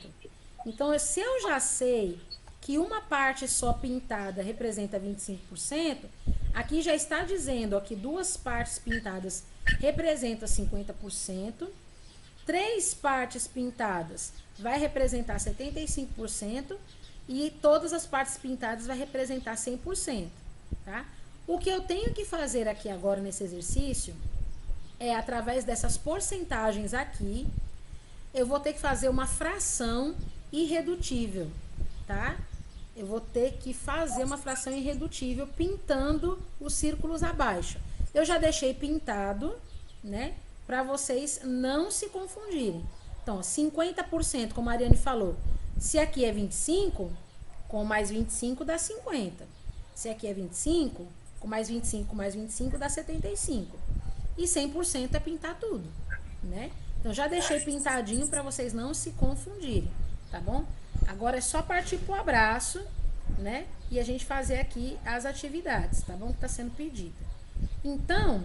Então, se eu já sei que uma parte só pintada representa 25%, aqui já está dizendo ó, que 2 partes pintadas representam 50%, 3 partes pintadas vai representar 75% e todas as partes pintadas vai representar 100%, tá? O que eu tenho que fazer aqui agora nesse exercício é, através dessas porcentagens aqui, eu vou ter que fazer uma fração irredutível, tá? Eu vou ter que fazer uma fração irredutível pintando os círculos abaixo. Eu já deixei pintado, né? Para vocês não se confundirem. Então, 50%, como a Ariane falou. Se aqui é 25, com mais 25 dá 50. Se aqui é 25, com mais 25, com mais 25 dá 75. E 100% é pintar tudo, né? Então, já deixei pintadinho para vocês não se confundirem, tá bom? Agora é só partir pro abraço, né? E a gente fazer aqui as atividades, tá bom? Que tá sendo pedida. Então,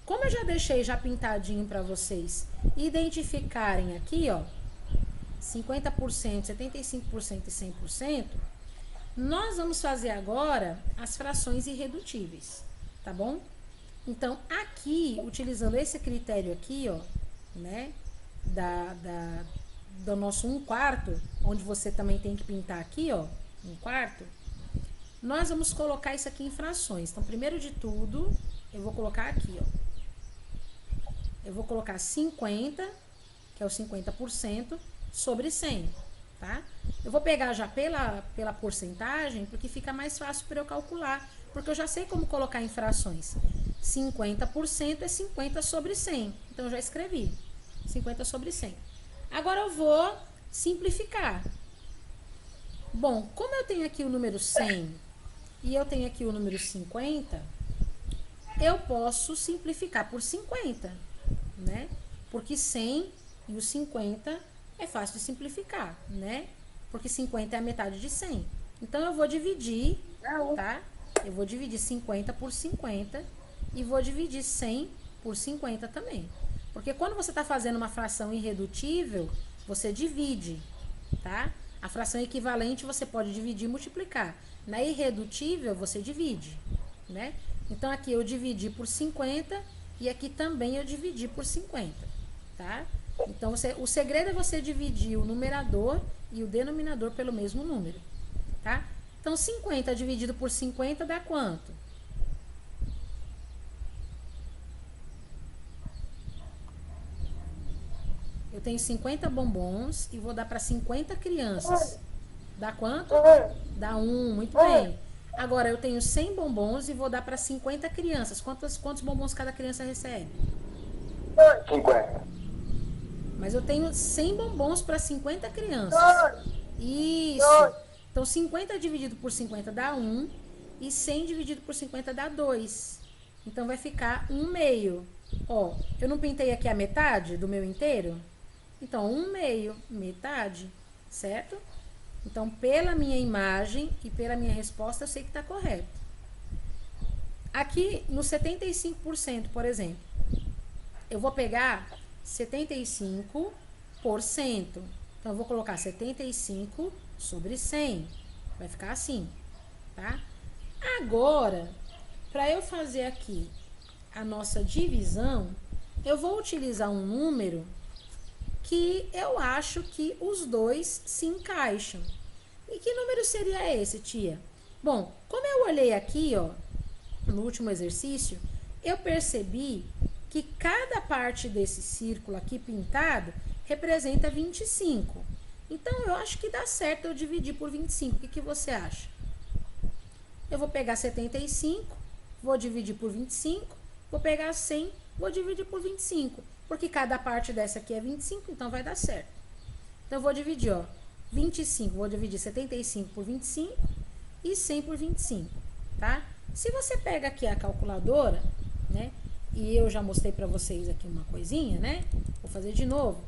como eu já deixei já pintadinho para vocês identificarem aqui, ó, 50%, 75% e 100%, nós vamos fazer agora as frações irredutíveis, tá bom? Então, aqui, utilizando esse critério aqui, ó, né, do nosso 1/4, onde você também tem que pintar aqui, ó, 1/4, nós vamos colocar isso aqui em frações. Então, primeiro de tudo, eu vou colocar aqui, ó. Eu vou colocar 50, que é o 50%, sobre 100, tá? Eu vou pegar já pela porcentagem, porque fica mais fácil para eu calcular, porque eu já sei como colocar em frações. 50% é 50 sobre 100, então eu já escrevi, 50 sobre 100. Agora eu vou simplificar. Bom, como eu tenho aqui o número 100 e eu tenho aqui o número 50, eu posso simplificar por 50, né? Porque 100 e o 50 é fácil de simplificar, né? Porque 50 é a metade de 100. Então, eu vou dividir, tá? Eu vou dividir 50 por 50 e vou dividir 100 por 50 também. Porque quando você está fazendo uma fração irredutível, você divide, tá? A fração equivalente você pode dividir e multiplicar. Na irredutível, você divide, né? Então, aqui eu dividi por 50 e aqui também eu dividi por 50, tá? Então, o segredo é você dividir o numerador e o denominador pelo mesmo número, tá? Então, 50 dividido por 50 dá quanto? Eu tenho 50 bombons e vou dar para 50 crianças. Dá quanto? Dá 1, muito bem. Agora, eu tenho 100 bombons e vou dar para 50 crianças. Quantos bombons cada criança recebe? 50. Mas eu tenho 100 bombons para 50 crianças. Isso. Então, 50 dividido por 50 dá 1. E 100 dividido por 50 dá 2. Então, vai ficar 1/2. Ó, eu não pintei aqui a metade do meu inteiro? Então, 1/2, metade, certo? Então, pela minha imagem e pela minha resposta, eu sei que está correto. Aqui, no 75%, por exemplo, eu vou pegar 75%. Então, eu vou colocar 75 sobre 100. Vai ficar assim, tá? Agora, para eu fazer aqui a nossa divisão, eu vou utilizar um número que eu acho que os dois se encaixam. E que número seria esse, tia? Bom, como eu olhei aqui, ó, no último exercício, eu percebi que cada parte desse círculo aqui pintado representa 25. Então, eu acho que dá certo eu dividir por 25. O que você acha? Eu vou pegar 75, vou dividir por 25, vou pegar 100, vou dividir por 25. Porque cada parte dessa aqui é 25, então vai dar certo. Então, eu vou dividir, ó, 25, vou dividir 75 por 25 e 100 por 25, tá? Se você pega aqui a calculadora, né, e eu já mostrei pra vocês aqui uma coisinha, né? Vou fazer de novo.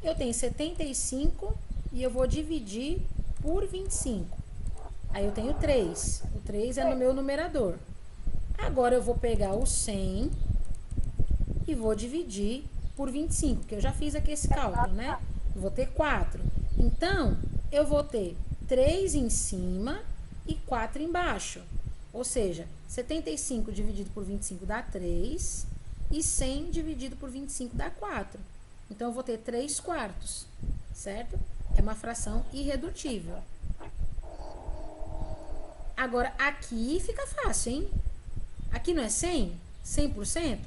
Eu tenho 75 e eu vou dividir por 25. Aí eu tenho 3. O 3 é no meu numerador. Agora eu vou pegar o 100 e vou dividir por 25, que eu já fiz aqui esse cálculo, né? Eu vou ter 4. Então, eu vou ter 3 em cima e 4 embaixo. Ou seja, 75 dividido por 25 dá 3 e 100 dividido por 25 dá 4. Então, eu vou ter 3/4, certo? É uma fração irredutível. Agora, aqui fica fácil, hein? Aqui não é 100? 100%?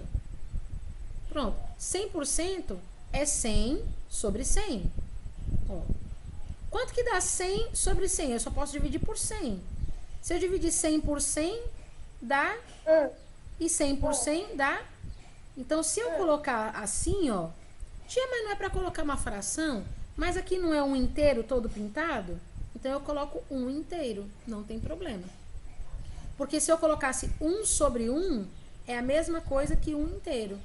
Pronto. 100% é 100 sobre 100. Ó. Quanto que dá 100 sobre 100? Eu só posso dividir por 100. Se eu dividir 100 por 100, dá. E 100 por 100 dá. Então, se eu colocar assim, ó. Tia, mas não é para colocar uma fração? Mas aqui não é um inteiro todo pintado? Então, eu coloco um inteiro. Não tem problema. Porque se eu colocasse 1 sobre 1, é a mesma coisa que 1 inteiro.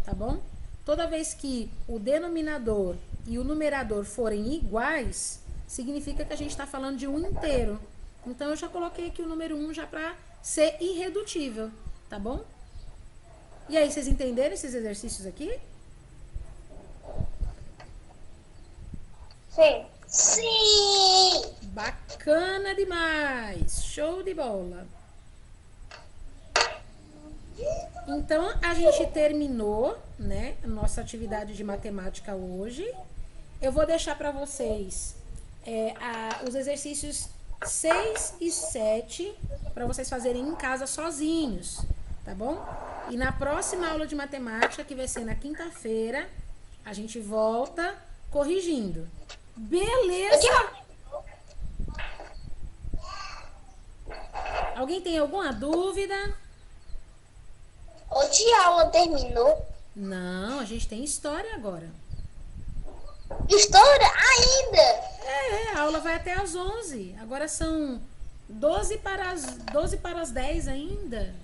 Tá bom? Toda vez que o denominador e o numerador forem iguais, significa que a gente está falando de um inteiro. Então, eu já coloquei aqui o número 1 já para ser irredutível. Tá bom? E aí, vocês entenderam esses exercícios aqui? Sim. Sim! Bacana demais! Show de bola! Então, a gente terminou, né, a nossa atividade de matemática hoje. Eu vou deixar para vocês os exercícios 6 e 7 para vocês fazerem em casa sozinhos, tá bom? E na próxima aula de matemática, que vai ser na quinta-feira, a gente volta corrigindo. Beleza? Alguém tem alguma dúvida? Hoje a aula terminou. Não, a gente tem história agora. História ainda? A aula vai até às 11. Agora são 12 para as 10 ainda.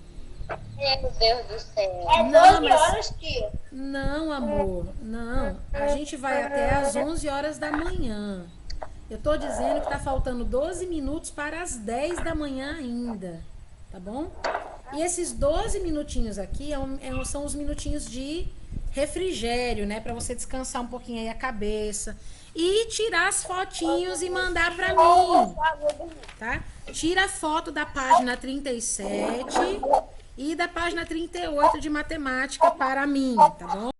Meu Deus do céu. É Não, 12 mas- horas, tia. Não, amor, não. A gente vai até às 11 horas da manhã. Eu tô dizendo que tá faltando 12 minutos para as 10 da manhã ainda, tá bom? E esses 12 minutinhos aqui são os minutinhos de refrigério, né? Pra você descansar um pouquinho aí a cabeça. E tirar as fotinhos e mandar pra mim, tá? Tira a foto da página 37 e da página 38 de matemática para mim, tá bom?